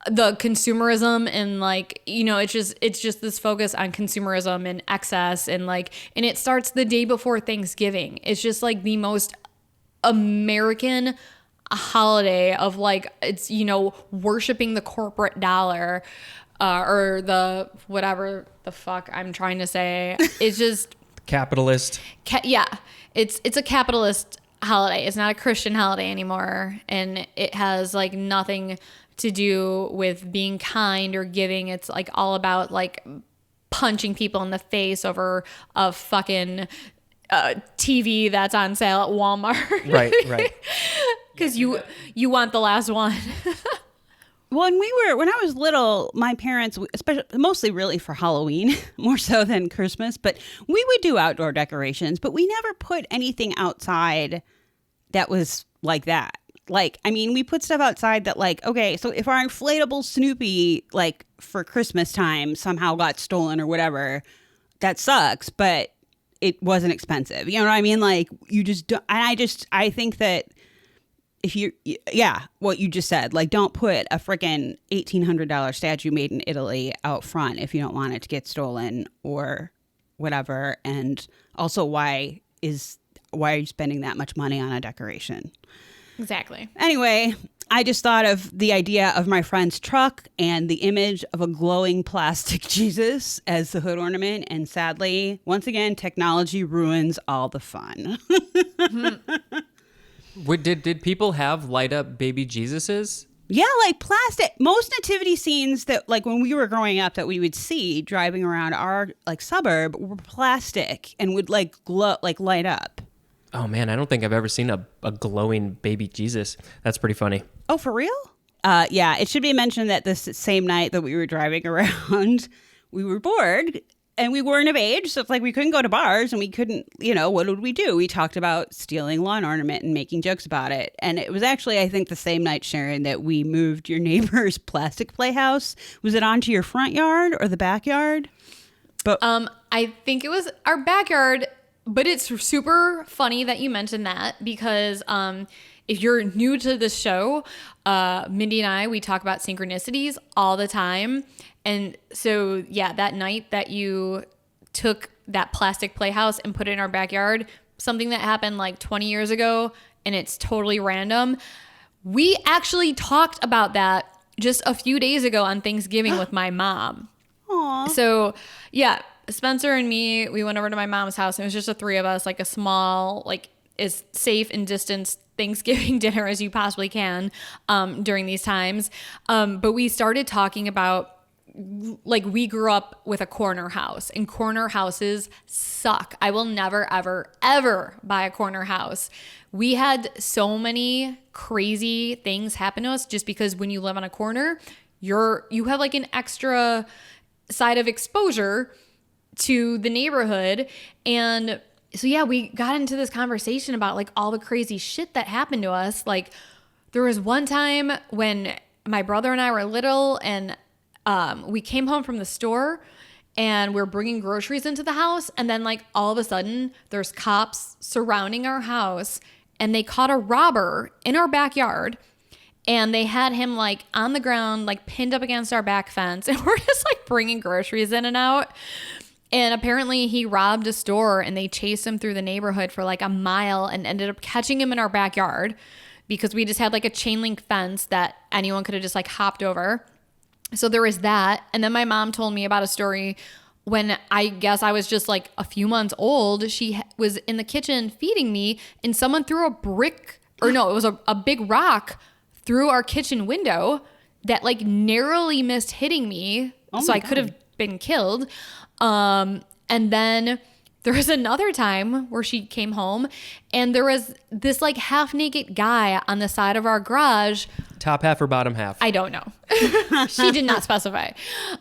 the consumerism and like, it's just this focus on consumerism and excess and like, and it starts the day before Thanksgiving. It's just like the most American holiday of like, it's, worshiping the corporate dollar or the whatever the fuck I'm trying to say. It's just capitalist. It's a capitalist holiday. It's not a Christian holiday anymore. And it has like nothing to do with being kind or giving. It's like all about like punching people in the face over a fucking TV that's on sale at Walmart. Right. Because you want the last one. When I was little, my parents, especially mostly really for Halloween, more so than Christmas, but we would do outdoor decorations, but we never put anything outside that was like that. Like, I mean, we put stuff outside that like, okay, so if our inflatable Snoopy, like for Christmas time somehow got stolen or whatever, that sucks, but it wasn't expensive. You know what I mean? Like, you just don't, and I think that if what you just said, like, don't put a freaking $1,800 statue made in Italy out front if you don't want it to get stolen or whatever. And also, why are you spending that much money on a decoration? Exactly. Anyway, I just thought of the idea of my friend's truck and the image of a glowing plastic Jesus as the hood ornament. And sadly, once again, technology ruins all the fun. Did people have light up baby Jesuses? Yeah, like plastic. Most nativity scenes that like when we were growing up that we would see driving around our like suburb were plastic and would like glow, like light up. Oh man, I don't think I've ever seen a glowing baby Jesus. That's pretty funny. Oh, for real? Yeah, it should be mentioned that this same night that we were driving around, we were bored and we weren't of age. So it's like we couldn't go to bars and we couldn't, what would we do? We talked about stealing lawn ornament and making jokes about it. And it was actually, I think, the same night, Sharon, that we moved your neighbor's plastic playhouse. Was it onto your front yard or the backyard? But I think it was our backyard. But it's super funny that you mentioned that because if you're new to the show, Mindy and I, we talk about synchronicities all the time. And so, yeah, that night that you took that plastic playhouse and put it in our backyard, something that happened like 20 years ago, and it's totally random. We actually talked about that just a few days ago on Thanksgiving with my mom. Aww. So, yeah. Spencer and me, we went over to my mom's house and it was just the three of us, like a small, like as safe and distanced Thanksgiving dinner as you possibly can during these times. But we started talking about like we grew up with a corner house and corner houses suck. I will never, ever, ever buy a corner house. We had so many crazy things happen to us just because when you live on a corner, you have like an extra side of exposure to the neighborhood. And so, yeah, we got into this conversation about like all the crazy shit that happened to us. Like there was one time when my brother and I were little and we came home from the store and we're bringing groceries into the house. And then like all of a sudden there's cops surrounding our house and they caught a robber in our backyard. And they had him like on the ground, like pinned up against our back fence. And we're just like bringing groceries in and out. And apparently he robbed a store and they chased him through the neighborhood for like a mile and ended up catching him in our backyard because we just had like a chain link fence that anyone could have just like hopped over. So there was that. And then my mom told me about a story when I guess I was just like a few months old. She was in the kitchen feeding me and someone threw a brick, or no, it was a big rock through our kitchen window that like narrowly missed hitting me. So I could have been killed. And then there was another time where she came home and there was this like half naked guy on the side of our garage. Top half or bottom half? I don't know. She did not specify.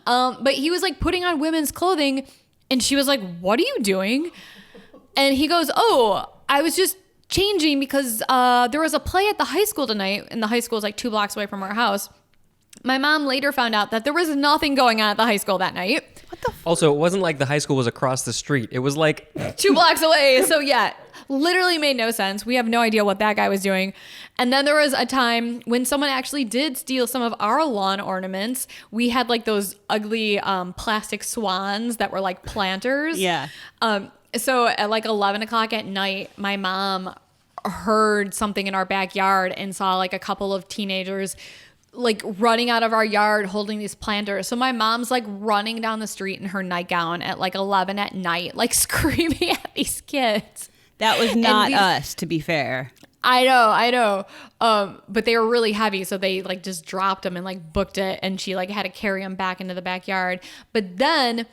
But he was like putting on women's clothing and she was like, "What are you doing?" And he goes, "Oh, I was just changing because there was a play at the high school tonight." And the high school is like 2 blocks away from our house. My mom later found out that there was nothing going on at the high school that night. What the Also, it wasn't like the high school was across the street. It was like 2 blocks away. So yeah, literally made no sense. We have no idea what that guy was doing. And then there was a time when someone actually did steal some of our lawn ornaments. We had like those ugly plastic swans that were like planters. Yeah. So at like 11 o'clock at night, my mom heard something in our backyard and saw like a couple of teenagers like running out of our yard holding these planters. So my mom's like running down the street in her nightgown at like 11 at night, like screaming at these kids. That was not us, to be fair. I know. But they were really heavy. So they like just dropped them and like booked it. And she like had to carry them back into the backyard. But then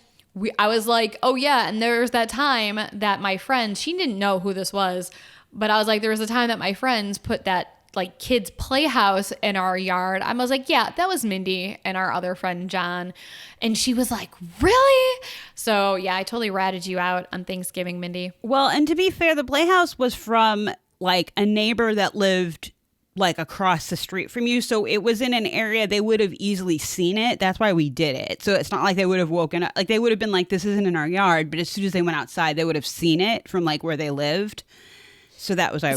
I was like, oh yeah. And there was that time that my friend, she didn't know who this was, but I was like, there was a time that my friends put that like kids playhouse in our yard. I was like, yeah, that was Mindy and our other friend John. And she was like, really? So yeah, I totally ratted you out on Thanksgiving, Mindy. Well, and to be fair, the playhouse was from like a neighbor that lived like across the street from you. So it was in an area they would have easily seen it. That's why we did it. So it's not like they would have woken up. Like they would have been like, this isn't in our yard. But as soon as they went outside, they would have seen it from like where they lived. So that was why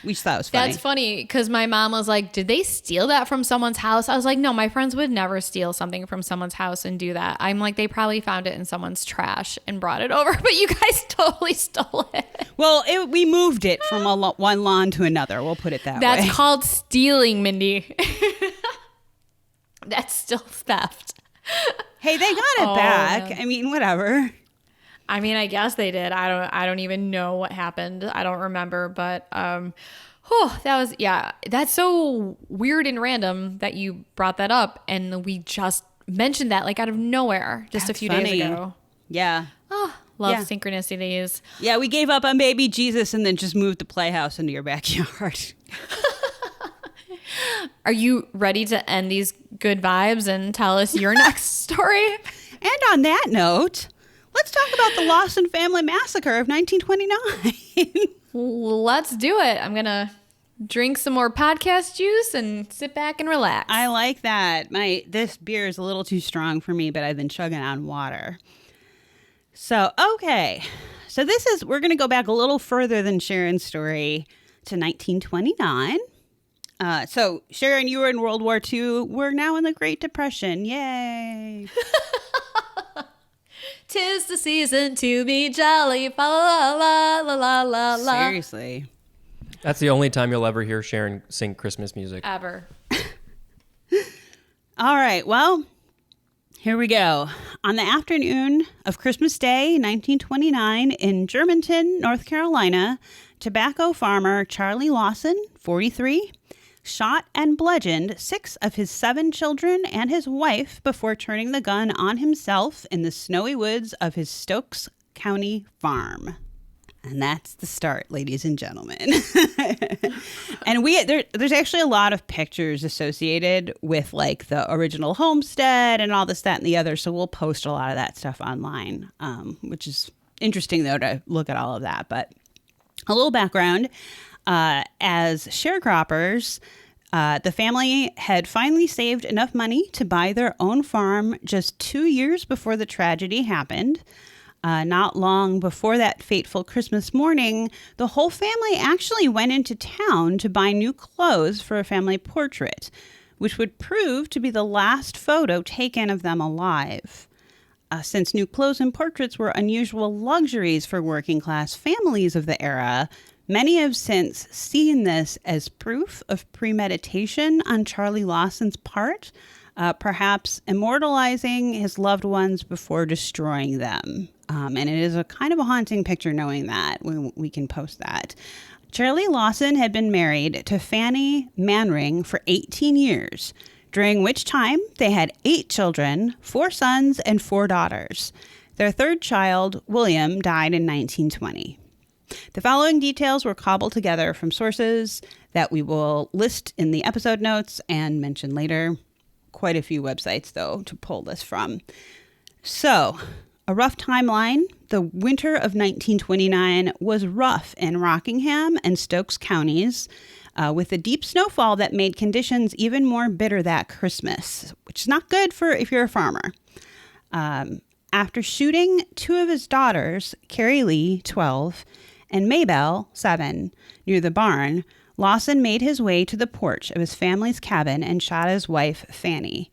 we just thought it was funny. That's funny because my mom was like, did they steal that from someone's house? I was like, no, my friends would never steal something from someone's house and do that. I'm like, they probably found it in someone's trash and brought it over, but you guys totally stole it. Well, we moved it from one lawn to another. We'll put it that way. That's called stealing, Mindy. That's still theft. Hey, they got it back. Man. I mean, whatever. I mean, I guess they did. I don't even know what happened. I don't remember, but that's so weird and random that you brought that up, and we just mentioned that like out of nowhere just a few days ago. Yeah. Oh, love synchronicities. Yeah, we gave up on baby Jesus and then just moved the playhouse into your backyard. Are you ready to end these good vibes and tell us your next story? And on that note, let's talk about the Lawson Family Massacre of 1929. Let's do it. I'm going to drink some more podcast juice and sit back and relax. I like that. This beer is a little too strong for me, but I've been chugging on water. So, okay. So we're going to go back a little further than Sharon's story to 1929. So, Sharon, you were in World War II. We're now in the Great Depression. Yay. 'Tis the season to be jolly. La la la la la la. Seriously. That's the only time you'll ever hear Sharon sing Christmas music. Ever. All right. Well, here we go. On the afternoon of Christmas Day, 1929, in Germantown, North Carolina, tobacco farmer Charlie Lawson, 43, shot and bludgeoned 6 of his 7 children and his wife before turning the gun on himself in the snowy woods of his Stokes County farm. And that's the start, ladies and gentlemen. And there's actually a lot of pictures associated with like the original homestead and all this, that, and the other. So we'll post a lot of that stuff online, which is interesting, though, to look at all of that. But a little background. As sharecroppers, the family had finally saved enough money to buy their own farm just 2 years before the tragedy happened. Not long before that fateful Christmas morning, the whole family actually went into town to buy new clothes for a family portrait, which would prove to be the last photo taken of them alive. Since new clothes and portraits were unusual luxuries for working-class families of the era, many have since seen this as proof of premeditation on Charlie Lawson's part, perhaps immortalizing his loved ones before destroying them. And it is a kind of a haunting picture knowing that. We can post that. Charlie Lawson had been married to Fanny Manring for 18 years, during which time they had 8 children, 4 sons and 4 daughters. Their third child, William, died in 1920. The following details were cobbled together from sources that we will list in the episode notes and mention later. Quite a few websites, though, to pull this from. So, a rough timeline. The winter of 1929 was rough in Rockingham and Stokes counties, with a deep snowfall that made conditions even more bitter that Christmas, which is not good for if you're a farmer. After shooting 2 of his daughters, Carrie Lee, 12, and Maybelle, 7, near the barn, Lawson made his way to the porch of his family's cabin and shot his wife, Fanny.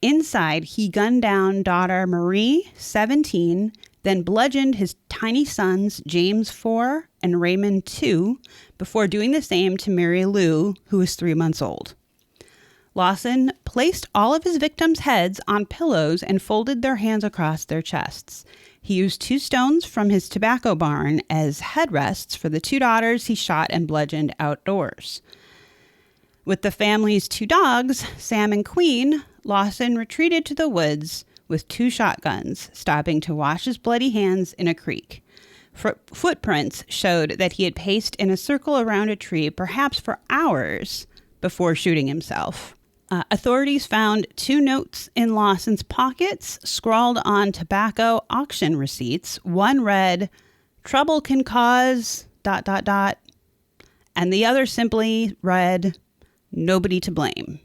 Inside, he gunned down daughter Marie, 17, then bludgeoned his tiny sons, James, 4, and Raymond, 2, before doing the same to Mary Lou, who was 3 months old. Lawson placed all of his victims' heads on pillows and folded their hands across their chests. He used 2 stones from his tobacco barn as headrests for the 2 daughters he shot and bludgeoned outdoors. With the family's 2 dogs, Sam and Queen, Lawson retreated to the woods with 2 shotguns, stopping to wash his bloody hands in a creek. Footprints showed that he had paced in a circle around a tree, perhaps for hours, before shooting himself. Authorities found 2 notes in Lawson's pockets, scrawled on tobacco auction receipts. One read, "Trouble can cause ... and the other simply read, "Nobody to blame."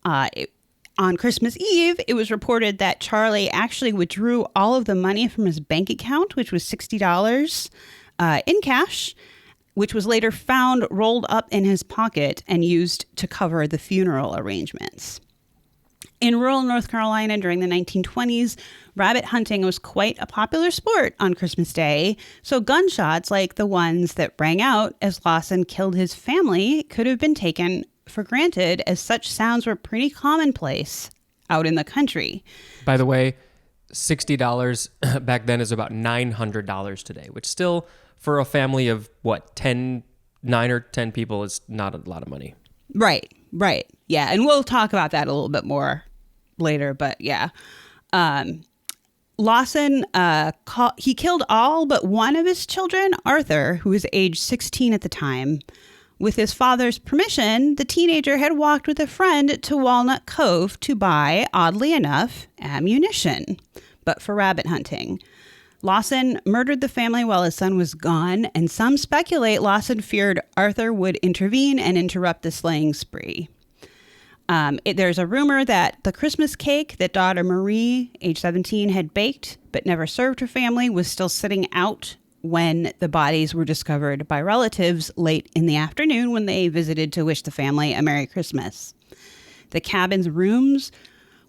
On Christmas Eve, it was reported that Charlie actually withdrew all of the money from his bank account, which was $60 in cash, which was later found rolled up in his pocket and used to cover the funeral arrangements. In rural North Carolina during the 1920s, rabbit hunting was quite a popular sport on Christmas Day, so gunshots like the ones that rang out as Lawson killed his family could have been taken for granted, as such sounds were pretty commonplace out in the country. By the way, $60 back then is about $900 today, which still, for a family of, 9 or 10 people, is not a lot of money. Right. Yeah, and we'll talk about that a little bit more later, but yeah. Lawson, he killed all but one of his children, Arthur, who was age 16 at the time. With his father's permission, the teenager had walked with a friend to Walnut Cove to buy, oddly enough, ammunition, but for rabbit hunting. Lawson murdered the family while his son was gone, and some speculate Lawson feared Arthur would intervene and interrupt the slaying spree. There's a rumor that the Christmas cake that daughter Marie, age 17, had baked but never served her family was still sitting out when the bodies were discovered by relatives late in the afternoon when they visited to wish the family a Merry Christmas. The cabin's rooms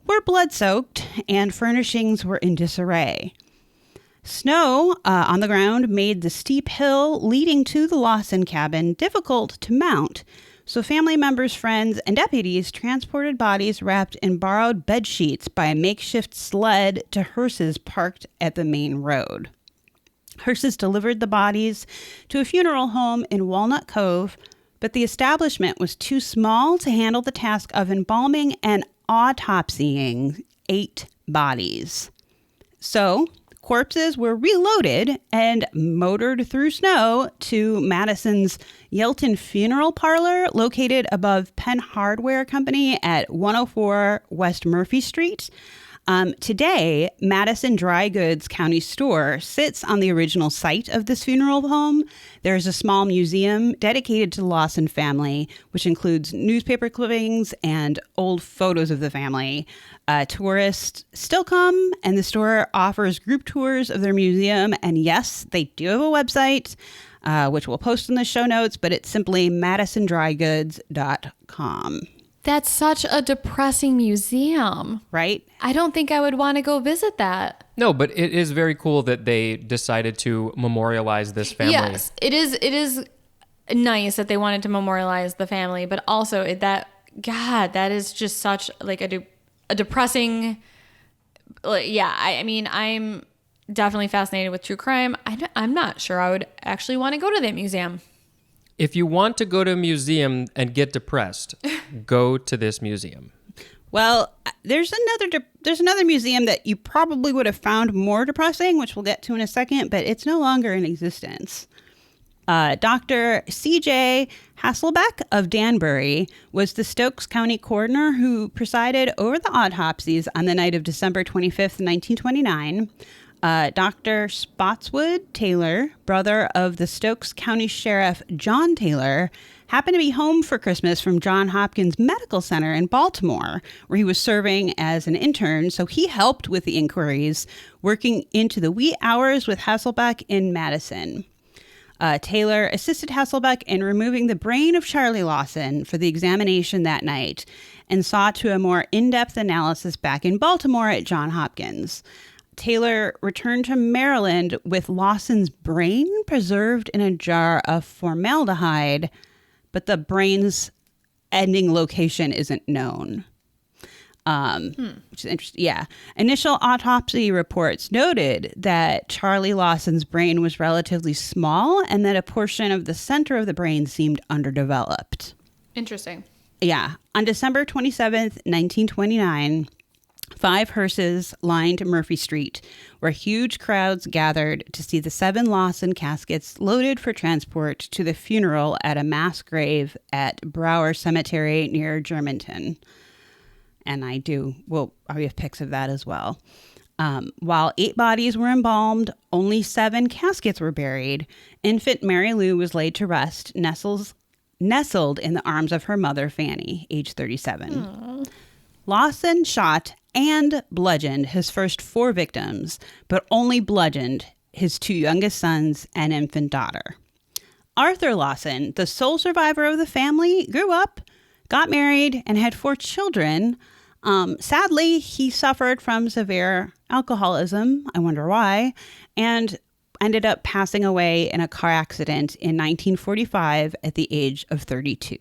were blood-soaked and furnishings were in disarray. Snow on the ground made the steep hill leading to the Lawson cabin difficult to mount, so family members, friends, and deputies transported bodies wrapped in borrowed bed sheets by a makeshift sled to hearses parked at the main road. Hearses delivered the bodies to a funeral home in Walnut Cove, but the establishment was too small to handle the task of embalming and autopsying 8 bodies. So corpses were reloaded and motored through snow to Madison's Yelton Funeral Parlor, located above Penn Hardware Company at 104 West Murphy Street. Today, Madison Dry Goods County Store sits on the original site of this funeral home. There's a small museum dedicated to the Lawson family, which includes newspaper clippings and old photos of the family. Tourists still come, and the store offers group tours of their museum. And yes, they do have a website, which we'll post in the show notes, but it's simply madisondrygoods.com. That's such a depressing museum. Right? I don't think I would want to go visit that. No, but it is very cool that they decided to memorialize this family. Yes, it is nice that they wanted to memorialize the family, but also that is just such like a depressing. I mean, I'm definitely fascinated with true crime. I'm not sure I would actually want to go to that museum. If you want to go to a museum and get depressed, go to this museum. Well, there's another museum that you probably would have found more depressing, which we'll get to in a second, but it's no longer in existence. Dr. C.J. Hasselbeck of Danbury was the Stokes County coroner who presided over the autopsies on the night of December 25th, 1929. Dr. Spotswood Taylor, brother of the Stokes County Sheriff John Taylor, happened to be home for Christmas from Johns Hopkins Medical Center in Baltimore, where he was serving as an intern. So he helped with the inquiries, working into the wee hours with Hasselbeck in Madison. Taylor assisted Hasselbeck in removing the brain of Charlie Lawson for the examination that night and saw to a more in-depth analysis back in Baltimore at Johns Hopkins. Taylor returned to Maryland with Lawson's brain preserved in a jar of formaldehyde, but the brain's ending location isn't known. Which is interesting. Yeah. Initial autopsy reports noted that Charlie Lawson's brain was relatively small and that a portion of the center of the brain seemed underdeveloped. Interesting. Yeah. On December 27th, 1929, 5 hearses lined Murphy Street, where huge crowds gathered to see the 7 Lawson caskets loaded for transport to the funeral at a mass grave at Brower Cemetery near Germantown. And I have pics of that as well. While 8 bodies were embalmed, only 7 caskets were buried. Infant Mary Lou was laid to rest, nestled in the arms of her mother, Fanny, age 37. Aww. Lawson shot and bludgeoned his first 4 victims, but only bludgeoned his 2 youngest sons and infant daughter. Arthur Lawson, the sole survivor of the family, grew up, got married, and had 4 children. Sadly, he suffered from severe alcoholism, I wonder why, and ended up passing away in a car accident in 1945 at the age of 32.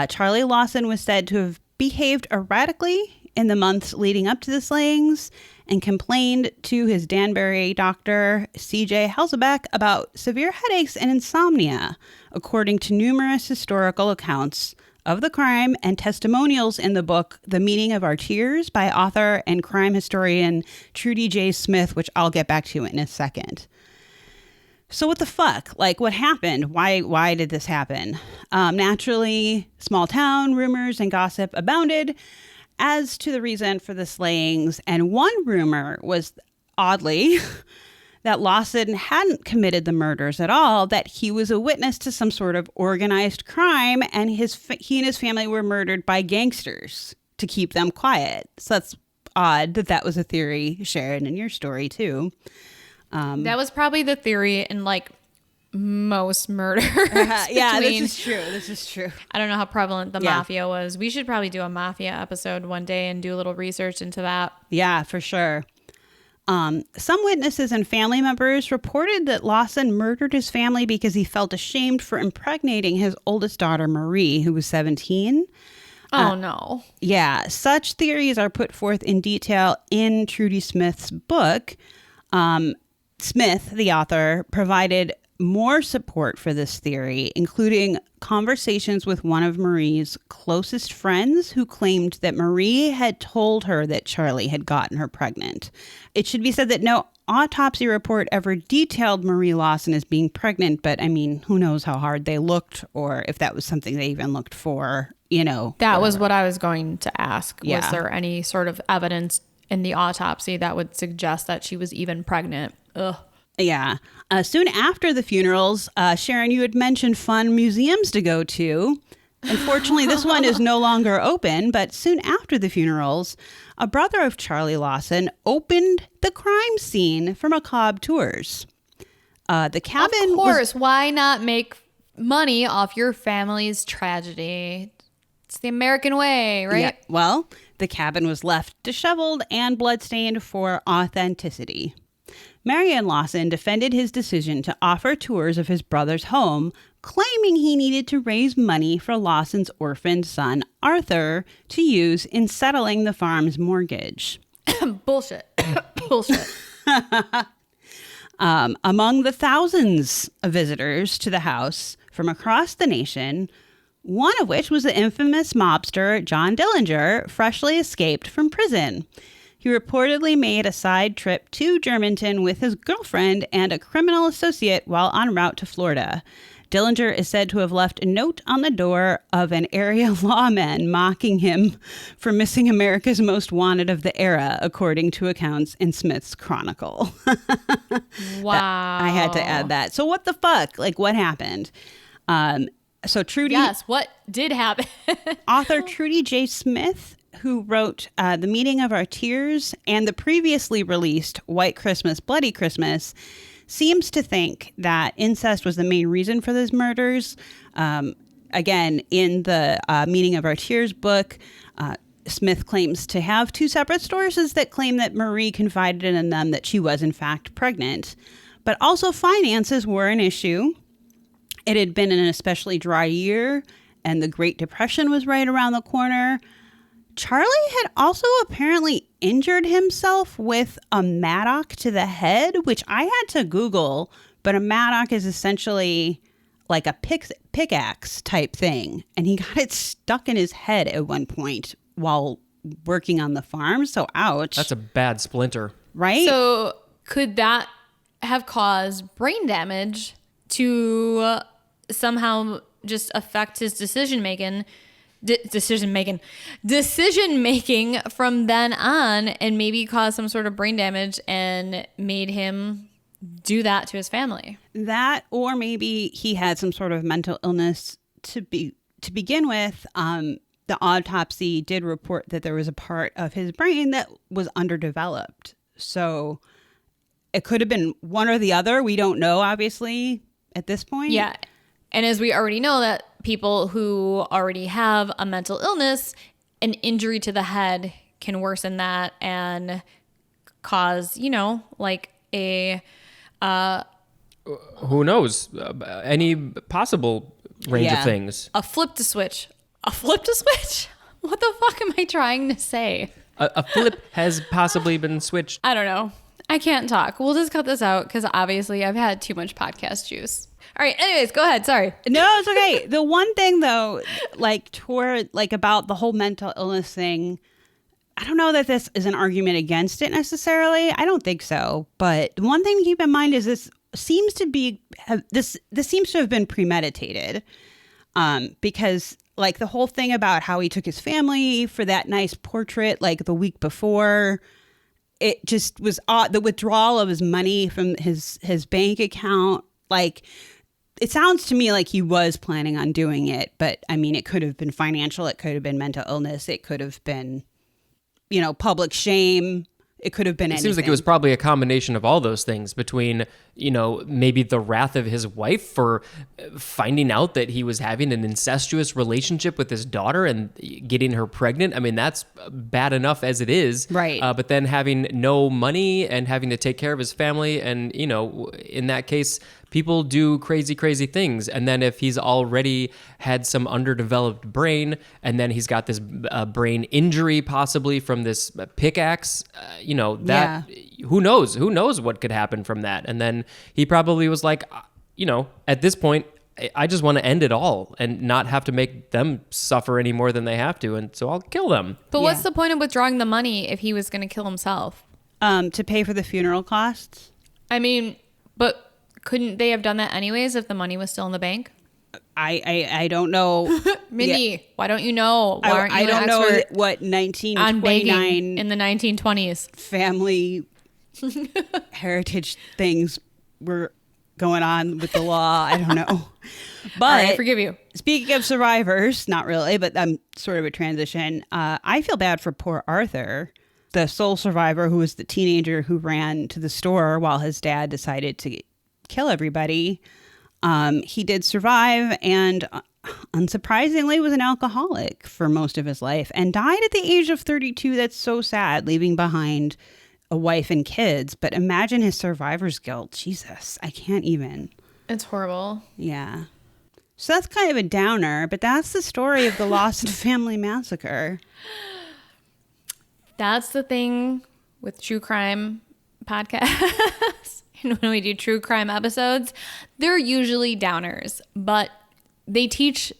Charlie Lawson was said to have behaved erratically in the months leading up to the slayings and complained to his Danbury doctor, C.J. Hasselbeck, about severe headaches and insomnia, according to numerous historical accounts of the crime and testimonials in the book The Meaning of Our Tears by author and crime historian Trudy J. Smith, which I'll get back to in a second. So what the fuck? Like, what happened? Why did this happen? Naturally, small town rumors and gossip abounded as to the reason for the slayings. And one rumor was, oddly, that Lawson hadn't committed the murders at all, that he was a witness to some sort of organized crime, and he and his family were murdered by gangsters to keep them quiet. So that's odd that was a theory, Sharon, in your story, too. That was probably the theory in like most murders. Yeah, this is true. I don't know how prevalent the mafia was. We should probably do a mafia episode one day and do a little research into that. Yeah, for sure. Some witnesses and family members reported that Lawson murdered his family because he felt ashamed for impregnating his oldest daughter, Marie, who was 17. Oh, no. Yeah, such theories are put forth in detail in Trudy Smith's book. Smith, the author, provided more support for this theory, including conversations with one of Marie's closest friends who claimed that Marie had told her that Charlie had gotten her pregnant. It should be said that no autopsy report ever detailed Marie Lawson as being pregnant, but I mean, who knows how hard they looked or if that was something they even looked for, you know. That was what I was going to ask. Yeah. Was there any sort of evidence in the autopsy that would suggest that she was even pregnant? Ugh. Yeah. Soon after the funerals, Sharon, you had mentioned fun museums to go to. Unfortunately, this one is no longer open, but soon after the funerals, a brother of Charlie Lawson opened the crime scene for macabre tours. The cabin Of course. Why not make money off your family's tragedy? It's the American way, right? Yeah, well, the cabin was left disheveled and bloodstained for authenticity. Marion Lawson defended his decision to offer tours of his brother's home, claiming he needed to raise money for Lawson's orphaned son, Arthur, to use in settling the farm's mortgage. Bullshit. Bullshit. Among the thousands of visitors to the house from across the nation, one of which was the infamous mobster John Dillinger, freshly escaped from prison. He reportedly made a side trip to Germantown with his girlfriend and a criminal associate while en route to Florida. Dillinger is said to have left a note on the door of an area lawman mocking him for missing America's Most Wanted of the era, according to accounts in Smith's Chronicle. Wow. I had to add that. So what the fuck? Like, what happened? So Trudy... Yes, what did happen? Author Trudy J. Smith, who wrote The Meaning of Our Tears and the previously released White Christmas, Bloody Christmas, seems to think that incest was the main reason for those murders. Again, in the Meaning of Our Tears book, Smith claims to have two separate sources that claim that Marie confided in them that she was in fact pregnant. But also finances were an issue. It had been an especially dry year, and the Great Depression was right around the corner. Charlie had also apparently injured himself with a mattock to the head, which I had to Google, but a mattock is essentially like a pickaxe type thing. And he got it stuck in his head at one point while working on the farm. So ouch. That's a bad splinter. Right? So could that have caused brain damage to somehow just affect his decision making from then on, and maybe cause some sort of brain damage and made him do that to his family? That, or maybe he had some sort of mental illness to begin with. The autopsy did report that there was a part of his brain that was underdeveloped. So it could have been one or the other. We don't know, obviously, at this point. Yeah. And as we already know, that people who already have a mental illness, an injury to the head can worsen that and cause, like a... Who knows? Any possible range of things. A flip to switch? What the fuck am I trying to say? A flip has possibly been switched. I don't know. I can't talk. We'll just cut this out because obviously I've had too much podcast juice. All right. Anyways, go ahead. Sorry. No, it's okay. The one thing though, about the whole mental illness thing, I don't know that this is an argument against it necessarily. I don't think so. But the one thing to keep in mind is this seems to have been premeditated. Because like the whole thing about how he took his family for that nice portrait, like the week before, it just was odd. The withdrawal of his money from his bank account, like, it sounds to me like he was planning on doing it, but I mean, it could have been financial. It could have been mental illness. It could have been, public shame. It could have been anything. It seems like it was probably a combination of all those things between, maybe the wrath of his wife for finding out that he was having an incestuous relationship with his daughter and getting her pregnant. I mean, that's bad enough as it is. Right. But then having no money and having to take care of his family. And, in that case, people do crazy, crazy things. And then if he's already had some underdeveloped brain and then he's got this brain injury possibly from this pickaxe, who knows what could happen from that. And then he probably was like, at this point, I just want to end it all and not have to make them suffer any more than they have to. And so I'll kill them. But what's the point of withdrawing the money if he was going to kill himself? To pay for the funeral costs. I mean, but couldn't they have done that anyways if the money was still in the bank? I don't know. Mindy, why don't you know? Why aren't you I don't an know expert what on 1929 begging in the 1920s. family heritage things were going on with the law. I don't know. But All right, I forgive you. Speaking of survivors, not really, but sort of a transition. I feel bad for poor Arthur, the sole survivor who was the teenager who ran to the store while his dad decided to kill everybody. He did survive and unsurprisingly was an alcoholic for most of his life and died at the age of 32. That's so sad, leaving behind a wife and kids. But imagine his survivor's guilt. Jesus, I can't even. It's horrible. Yeah. So that's kind of a downer, but that's the story of the Lawson Family Massacre. That's the thing with true crime podcasts. And when we do true crime episodes, they're usually downers, but they teach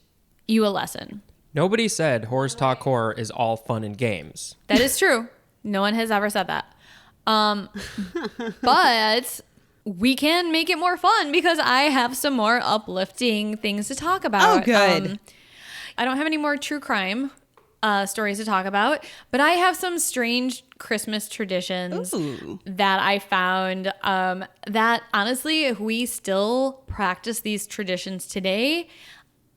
you a lesson. Nobody said Horrors Talk Horror is all fun and games. That is true. No one has ever said that. But we can make it more fun because I have some more uplifting things to talk about. Oh, good. I don't have any more true crime stories to talk about, but I have some strange Christmas traditions that I found that honestly, if we still practice these traditions today,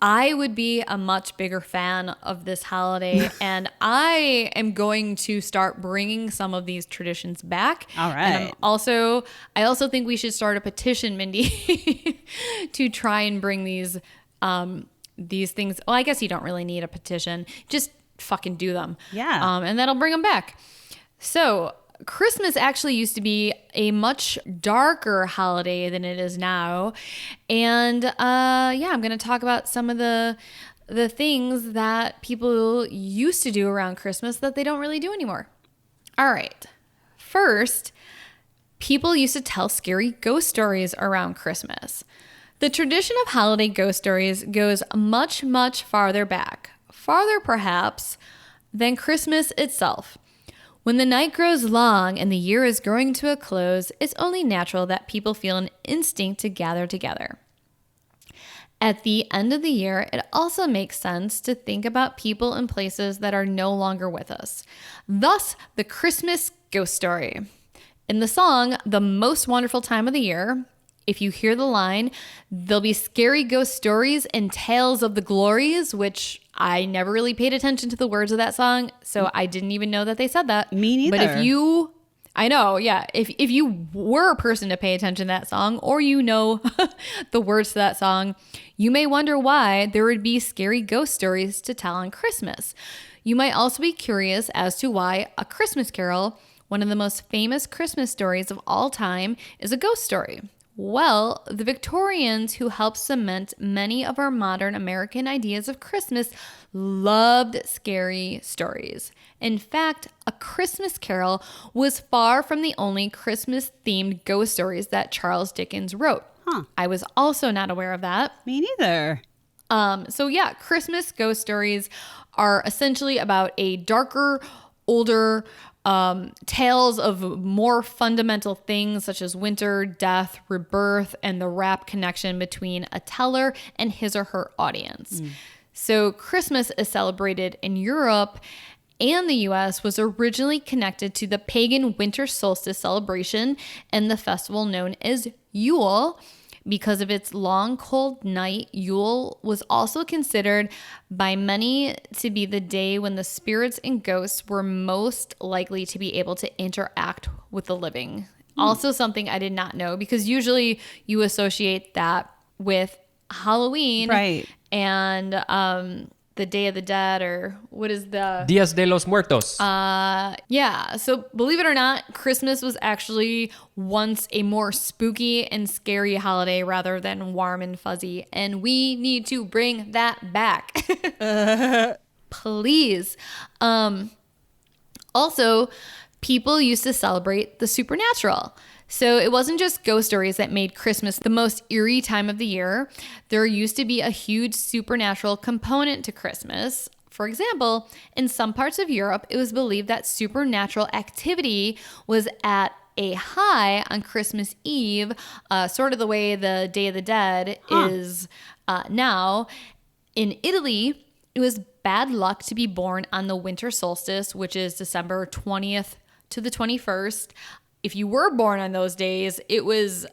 I would be a much bigger fan of this holiday. And I am going to start bringing some of these traditions back. All right. And I also think we should start a petition, Mindy, to try and bring these things. Well, I guess you don't really need a petition. Just fucking do them. Yeah. And that'll bring them back. So Christmas actually used to be a much darker holiday than it is now. And I'm going to talk about some of the things that people used to do around Christmas that they don't really do anymore. All right. First, people used to tell scary ghost stories around Christmas. The tradition of holiday ghost stories goes much, much farther back. Farther, perhaps, than Christmas itself. When the night grows long and the year is growing to a close, it's only natural that people feel an instinct to gather together. At the end of the year, it also makes sense to think about people and places that are no longer with us. Thus, the Christmas ghost story. In the song, The Most Wonderful Time of the Year, if you hear the line, there'll be scary ghost stories and tales of the glories, which I never really paid attention to the words of that song, so I didn't even know that they said that. Me neither. But if you were a person to pay attention to that song, or you know the words to that song, you may wonder why there would be scary ghost stories to tell on Christmas. You might also be curious as to why A Christmas Carol, one of the most famous Christmas stories of all time, is a ghost story. Well, the Victorians who helped cement many of our modern American ideas of Christmas loved scary stories. In fact, A Christmas Carol was far from the only Christmas-themed ghost stories that Charles Dickens wrote. I was also not aware of that. Me neither. Christmas ghost stories are essentially about a darker, older, tales of more fundamental things such as winter, death, rebirth, and the rapt connection between a teller and his or her audience. So Christmas is celebrated in Europe, and the US was originally connected to the pagan winter solstice celebration and the festival known as Yule. Because of its long, cold night, Yule was also considered by many to be the day when the spirits and ghosts were most likely to be able to interact with the living. Also something I did not know, because usually you associate that with Halloween. Right. And the Day of the Dead, or what is the... Días de los Muertos. So believe it or not, Christmas was actually once a more spooky and scary holiday rather than warm and fuzzy. And we need to bring that back. Please. Also, people used to celebrate the supernatural. So it wasn't just ghost stories that made Christmas the most eerie time of the year. There used to be a huge supernatural component to Christmas. For example, in some parts of Europe, it was believed that supernatural activity was at a high on Christmas Eve, sort of the way the Day of the Dead is now. In Italy, it was bad luck to be born on the winter solstice, which is December 20th to the 21st. If you were born on those days, it was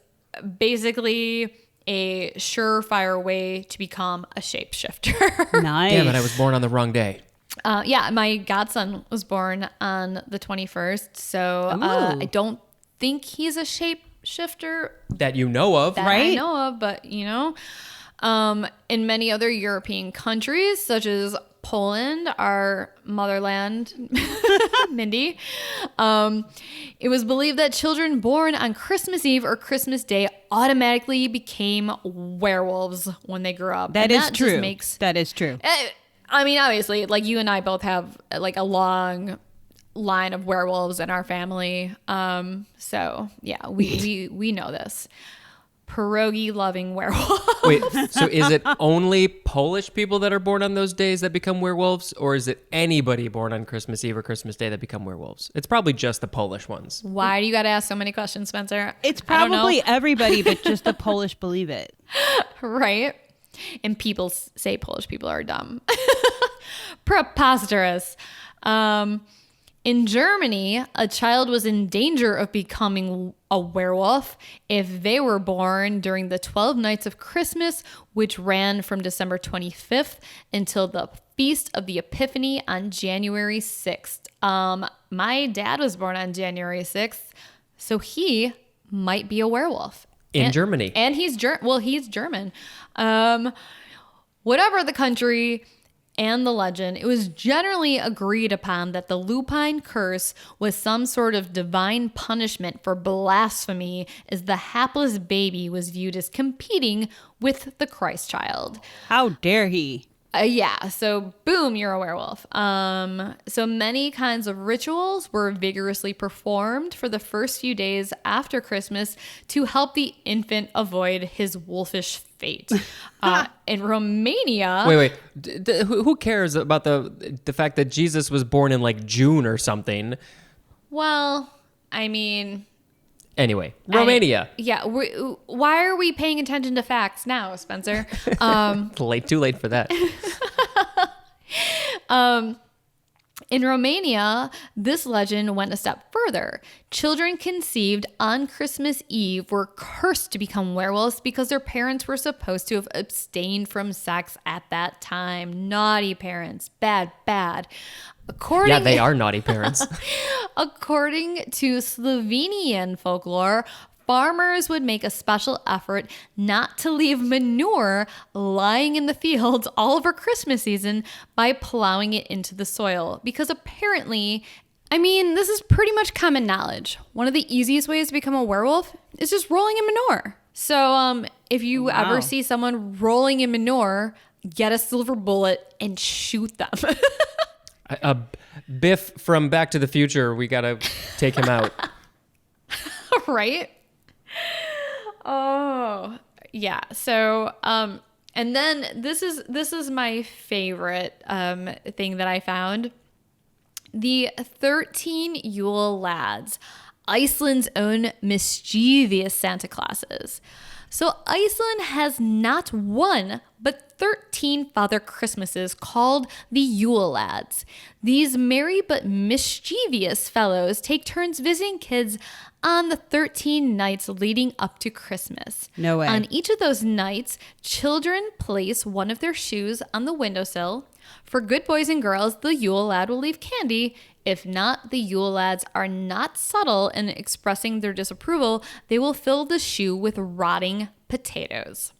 basically a surefire way to become a shapeshifter. Nice. Damn it, I was born on the wrong day. Yeah, my godson was born on the 21st, so I don't think he's a shapeshifter That you know of. that Right? I know of, but in many other European countries, such as Poland, our motherland, Mindy, it was believed that children born on Christmas Eve or Christmas Day automatically became werewolves when they grew up. That And is true. Just makes, That is true. I mean, obviously, like you and I both have like a long line of werewolves in our family. So yeah, we know this. Pierogi loving werewolf. Wait, so is it only Polish people that are born on those days that become werewolves? Or is it anybody born on Christmas Eve or Christmas Day that become werewolves? It's probably just the Polish ones. Why do you got to ask so many questions, Spencer? It's I don't know. probably everybody, but just the Polish believe it. Right? And people say Polish people are dumb. Preposterous. In Germany, a child was in danger of becoming a werewolf if they were born during the 12 nights of Christmas, which ran from December 25th until the Feast of the Epiphany on January 6th. My dad was born on January 6th, so he might be a werewolf. In Germany. And he's German. Whatever the country and the legend, it was generally agreed upon that the lupine curse was some sort of divine punishment for blasphemy, as the hapless baby was viewed as competing with the Christ child. How dare he? Yeah, so boom, you're a werewolf. So many kinds of rituals were vigorously performed for the first few days after Christmas to help the infant avoid his wolfish fate. In Romania... Wait. Who cares about the fact that Jesus was born in like June or something? Well, I mean... Anyway, Romania. Why are we paying attention to facts now, Spencer? Too late for that. In Romania, this legend went a step further. Children conceived on Christmas Eve were cursed to become werewolves because their parents were supposed to have abstained from sex at that time. Naughty parents. Bad. Yeah, they are naughty parents. According to Slovenian folklore, farmers would make a special effort not to leave manure lying in the fields all over Christmas season by plowing it into the soil. Because apparently, I mean, this is pretty much common knowledge. One of the easiest ways to become a werewolf is just rolling in manure. So if you ever see someone rolling in manure, get a silver bullet and shoot them. Biff from Back to the Future, we gotta take him out. Right? Oh, yeah. So, and then this is my favorite thing that I found. The 13 Yule Lads, Iceland's own mischievous Santa Clauses. So Iceland has not one, but 13 Father Christmases called the Yule Lads. These merry but mischievous fellows take turns visiting kids on the 13 nights leading up to Christmas. No way. On each of those nights, children place one of their shoes on the windowsill. For good boys and girls, the Yule Lad will leave candy. If not, the Yule Lads are not subtle in expressing their disapproval. They will fill the shoe with rotting potatoes.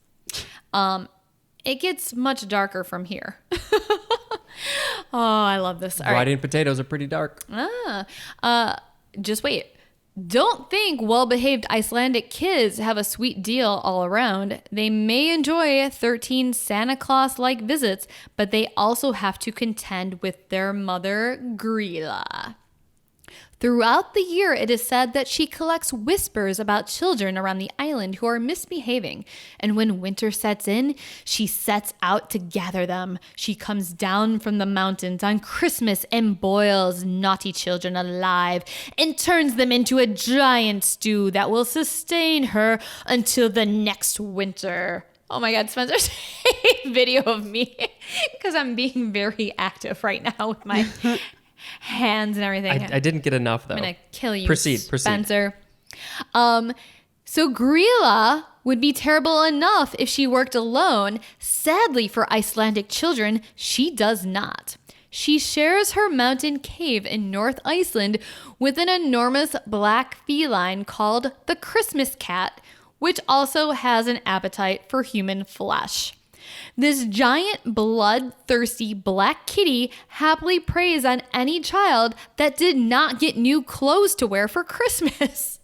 It gets much darker from here. Oh, I love this. All Rotting potatoes are pretty dark. Just wait. Don't think well-behaved Icelandic kids have a sweet deal all around. They may enjoy 13 Santa Claus-like visits, but they also have to contend with their mother, Grilla. Throughout the year, it is said that she collects whispers about children around the island who are misbehaving. And when winter sets in, she sets out to gather them. She comes down from the mountains on Christmas and boils naughty children alive and turns them into a giant stew that will sustain her until the next winter. Oh my God, Spencer's a video of me because I'm being very active right now with my hands and everything. I didn't get enough, though. I'm going to kill you, Proceed. Spencer. So Grilla would be terrible enough if she worked alone. Sadly for Icelandic children, she does not. She shares her mountain cave in North Iceland with an enormous black feline called the Christmas cat, which also has an appetite for human flesh. This giant, bloodthirsty black kitty happily preys on any child that did not get new clothes to wear for Christmas.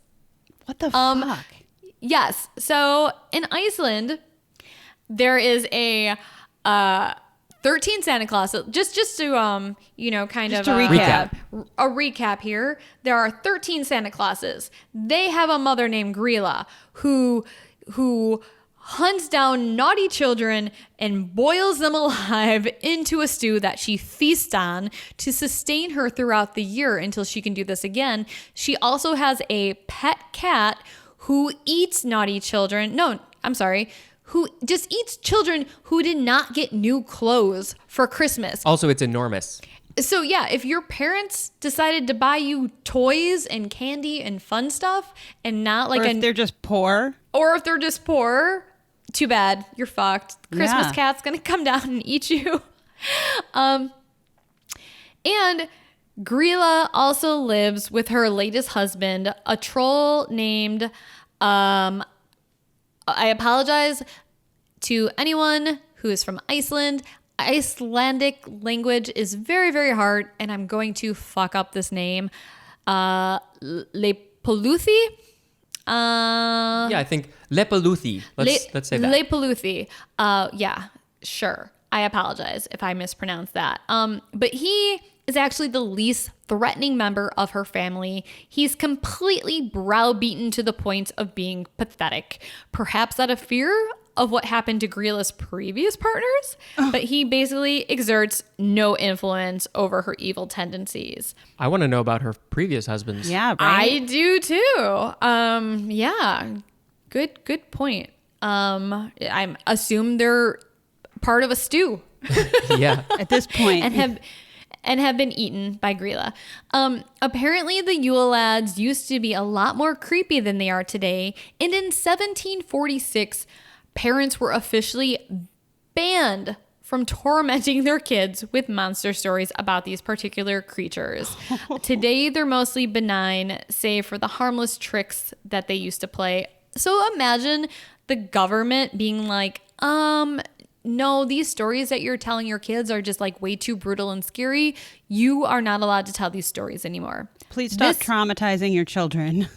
What the fuck? Yes. So in Iceland, there is a 13 Santa Claus. Just to kind Just of to recap. A recap here. There are 13 Santa Clauses. They have a mother named Grilla who hunts down naughty children and boils them alive into a stew that she feasts on to sustain her throughout the year until she can do this again. She also has a pet cat who eats naughty children. No, I'm sorry. Who just eats children who did not get new clothes for Christmas. Also, it's enormous. So yeah, if your parents decided to buy you toys and candy and fun stuff and not like if they're just poor. Or if they're just poor, too bad. You're fucked. Christmas Yeah. cat's going to come down and eat you. And Grilla also lives with her latest husband, a troll named, I apologize to anyone who is from Iceland. Icelandic language is very, very hard, and I'm going to fuck up this name. Lepoluthi? Yeah, I think Lepeluthi. Let's say that. Lepoluthi. Yeah, sure. I apologize if I mispronounced that. But he is actually the least threatening member of her family. He's completely browbeaten to the point of being pathetic. Perhaps out of fear of what happened to Grilla's previous partners, but he basically exerts no influence over her evil tendencies. I want to know about her previous husbands. Yeah, right? I do too. Yeah, good point. I assume they're part of a stew Yeah. At this point. and have been eaten by Grilla. Apparently, the Yule Lads used to be a lot more creepy than they are today, and in 1746, parents were officially banned from tormenting their kids with monster stories about these particular creatures. Today, they're mostly benign, save for the harmless tricks that they used to play. So imagine the government being like, no, these stories that you're telling your kids are just like way too brutal and scary. You are not allowed to tell these stories anymore. Please stop traumatizing your children.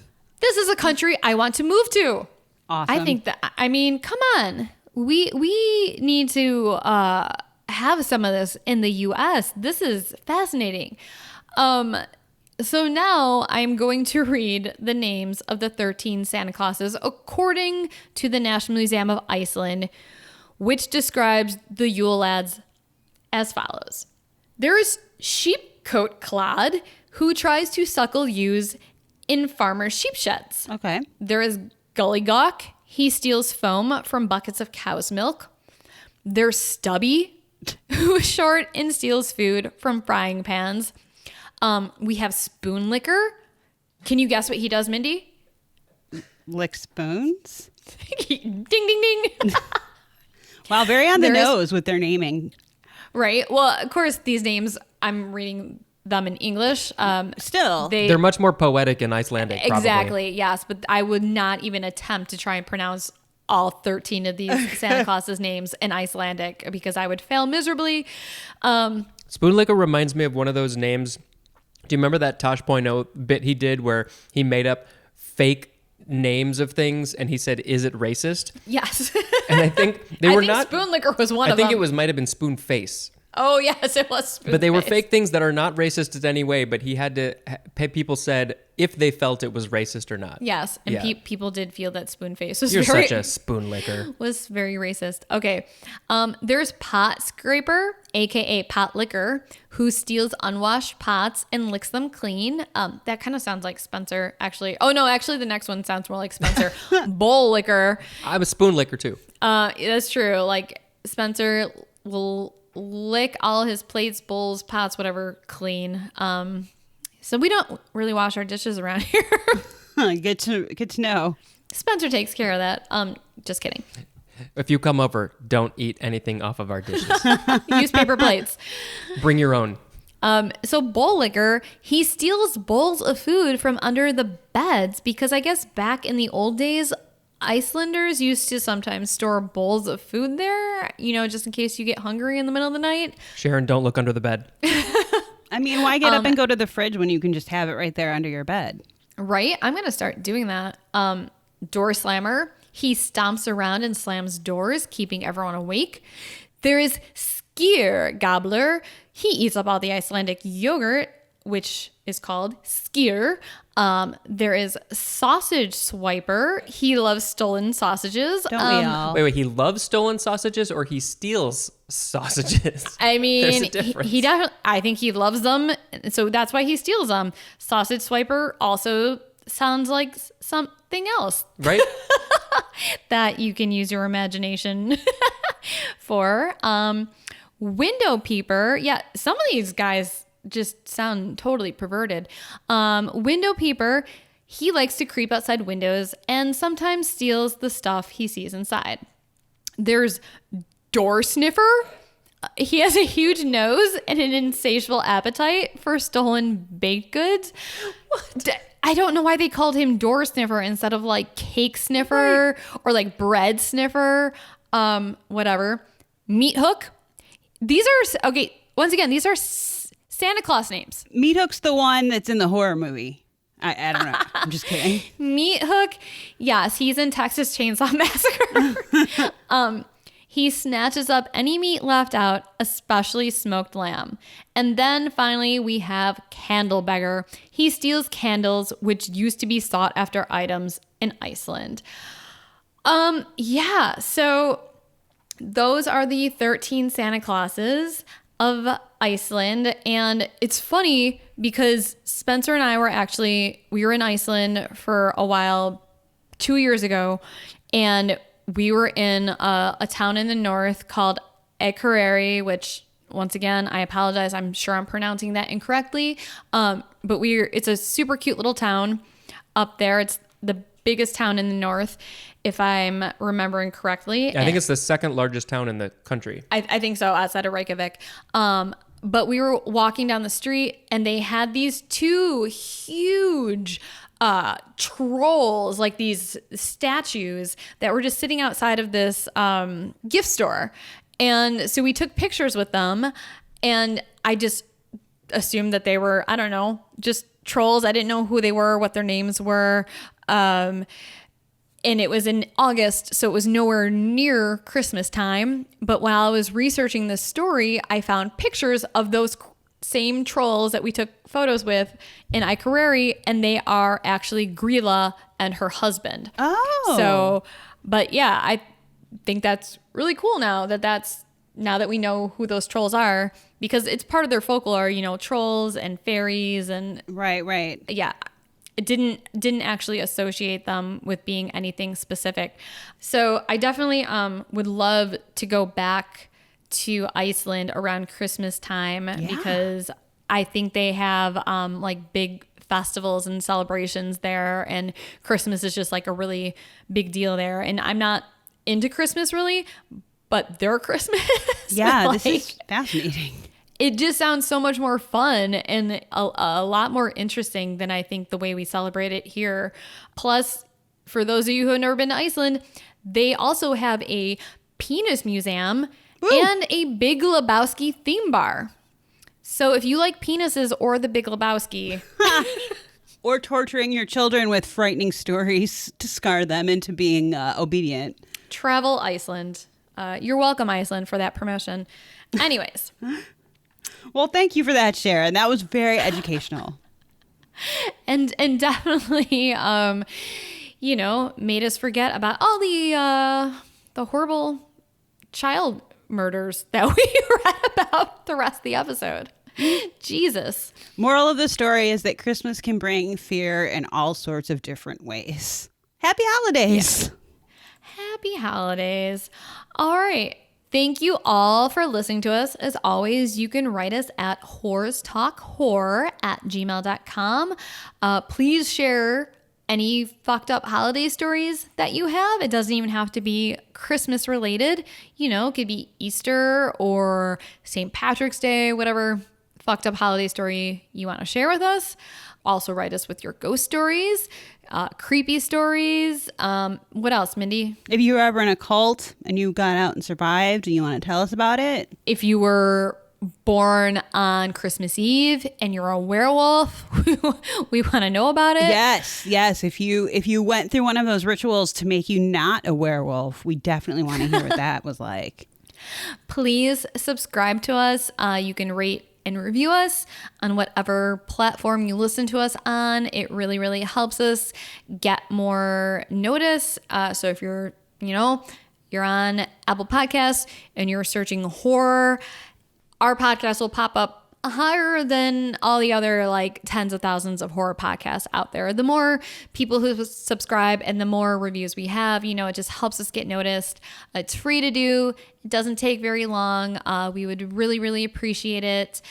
This is a country I want to move to. Awesome. I think that, come on. We need to have some of this in the U.S. This is fascinating. So now I'm going to read the names of the 13 Santa Clauses according to the National Museum of Iceland, which describes the Yule Lads as follows. There's Sheepcoat Clod, who tries to suckle ewes in farmers' sheep sheds. Okay. There is Gullygawk. He steals foam from buckets of cow's milk. There's Stubby, who is short and steals food from frying pans. We have Spoonlicker. Can you guess what he does, Mindy? Lick spoons? Ding, ding, ding. Wow, very on the There is- nose with their naming. Right. Well, of course, these names, I'm reading them in English. Still. They, They're much more poetic in Icelandic, probably. exactly, yes. But I would not even attempt to try and pronounce all 13 of these Santa Claus's names in Icelandic because I would fail miserably. Spoonlicker reminds me of one of those names. Do you remember that Tosh.0 bit he did where he made up fake names of things and he said, "Is it racist?" Yes. And I think they I were think not. Spoonlicker was one I of think them. it might have been Spoonface. Oh, yes, it was spoon But they were face. fake things that are not racist in any way, but he had to, people said if they felt it was racist or not. Yes, and Yeah. people did feel that spoon face was You're very such a spoon licker. was very racist. Okay. There's Pot Scraper, aka Pot Licker, who steals unwashed pots and licks them clean. That kind of sounds like Spencer, actually. Oh no, actually the next one sounds more like Spencer. Bowl Licker. I'm a spoon licker too. That's true. Like Spencer will lick all his plates, bowls, pots, whatever clean. So we don't really wash our dishes around here. Good to know. Spencer takes care of that. Just kidding. If you come over, don't eat anything off of our dishes. Use paper plates. Bring your own. So Bowl Licker, he steals bowls of food from under the beds because I guess back in the old days, Icelanders used to sometimes store bowls of food there, just in case you get hungry in the middle of the night. Sharon, don't look under the bed. I mean, why get up and go to the fridge when you can just have it right there under your bed? Right? I'm going to start doing that. Door Slammer, he stomps around and slams doors, keeping everyone awake. There is Skyr Gobbler. He eats up all the Icelandic yogurt, which is called skyr. There is Sausage Swiper. He loves stolen sausages. Don't we all? Wait, he loves stolen sausages or he steals sausages? I mean, There's a difference. he definitely, I think he loves them. So that's why he steals them. Sausage Swiper also sounds like something else Right? that you can use your imagination for. Window Peeper. Yeah, some of these guys just sound totally perverted. Window Peeper, he likes to creep outside windows and sometimes steals the stuff he sees inside. There's Door Sniffer. He has a huge nose and an insatiable appetite for stolen baked goods. I don't know why they called him Door Sniffer instead of like Cake Sniffer or like Bread Sniffer. Whatever. Meat Hook. These are, okay, once again, these are Santa Claus names. Meat Hook's the one that's in the horror movie. I don't know. I'm just kidding. Meat Hook, yes, he's in Texas Chainsaw Massacre. He snatches up any meat left out, especially smoked lamb. And then finally we have Candle Beggar. He steals candles, which used to be sought after items in Iceland. Yeah, so those are the 13 Santa Clauses of Iceland. And it's funny because Spencer and I we were in Iceland for a while 2 years ago, and we were in a town in the north called Akureyri, which once again, I apologize. I'm sure I'm pronouncing that incorrectly. But it's a super cute little town up there. It's the biggest town in the north, if I'm remembering correctly. I think it's the second largest town in the country. I think so, outside of Reykjavik. But we were walking down the street and they had these two huge trolls, like these statues that were just sitting outside of this gift store. And so we took pictures with them, and I just assumed that they were, I don't know, just trolls. I didn't know who they were, what their names were. And it was in August, so it was nowhere near Christmas time. But while I was researching this story, I found pictures of those same trolls that we took photos with in Akureyri, and they are actually Grilla and her husband. Oh. So, but yeah, I think that's really cool now that we know who those trolls are, because it's part of their folklore, trolls and fairies and Right. yeah. It didn't actually associate them with being anything specific. So I definitely would love to go back to Iceland around Christmas time, because I think they have like big festivals and celebrations there, and Christmas is just like a really big deal there. And I'm not into Christmas really, but their Christmas, Yeah, this is fascinating. It just sounds so much more fun and a lot more interesting than I think the way we celebrate it here. Plus, for those of you who have never been to Iceland, they also have a penis museum and a Big Lebowski theme bar. So if you like penises or the Big Lebowski, Or torturing your children with frightening stories to scar them into being obedient. travel Iceland. You're welcome, Iceland, for that promotion. Anyways. Well, thank you for that, Sharon. That was very educational. And definitely, made us forget about all the horrible child murders that we read about the rest of the episode. Jesus. Moral of the story is that Christmas can bring fear in all sorts of different ways. Happy holidays. Yeah. Happy holidays. All right. Thank you all for listening to us. As always, you can write us at whorestalkhorror@gmail.com. Please share any fucked up holiday stories that you have. It doesn't even have to be Christmas related. It could be Easter or St. Patrick's Day, whatever fucked up holiday story you want to share with us. Also write us with your ghost stories, creepy stories. What else, Mindy? If you were ever in a cult and you got out and survived and you want to tell us about it. If you were born on Christmas Eve and you're a werewolf, we want to know about it. Yes. If you went through one of those rituals to make you not a werewolf, we definitely want to hear what that was like. Please subscribe to us. You can rate and review us on whatever platform you listen to us on. It really, really helps us get more notice. So if you're on Apple Podcasts and you're searching horror, our podcast will pop up higher than all the other tens of thousands of horror podcasts out there. The more people who subscribe and the more reviews we have, it just helps us get noticed. It's free to do. It doesn't take very long. We would really, really appreciate it.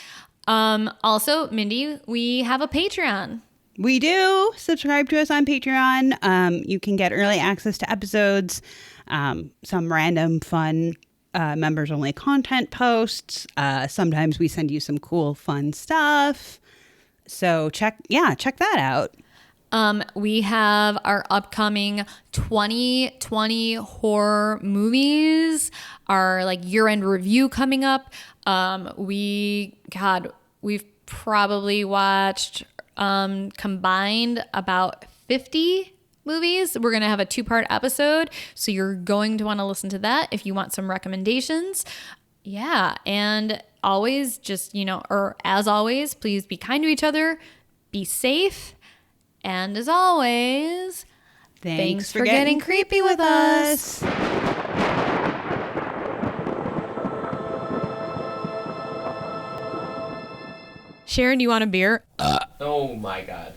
Also, Mindy, we have a Patreon. We do. Subscribe to us on Patreon. You can get early access to episodes, some random fun members only content posts. Sometimes we send you some cool fun stuff. So check that out. We have our upcoming 2020 horror movies, our year-end review coming up. We've probably watched combined about 50 movies. We're going to have a 2-part episode, so you're going to want to listen to that if you want some recommendations. Yeah, and always as always, please be kind to each other, be safe, and as always, thanks for getting creepy with us. Sharon, do you want a beer? Oh my God.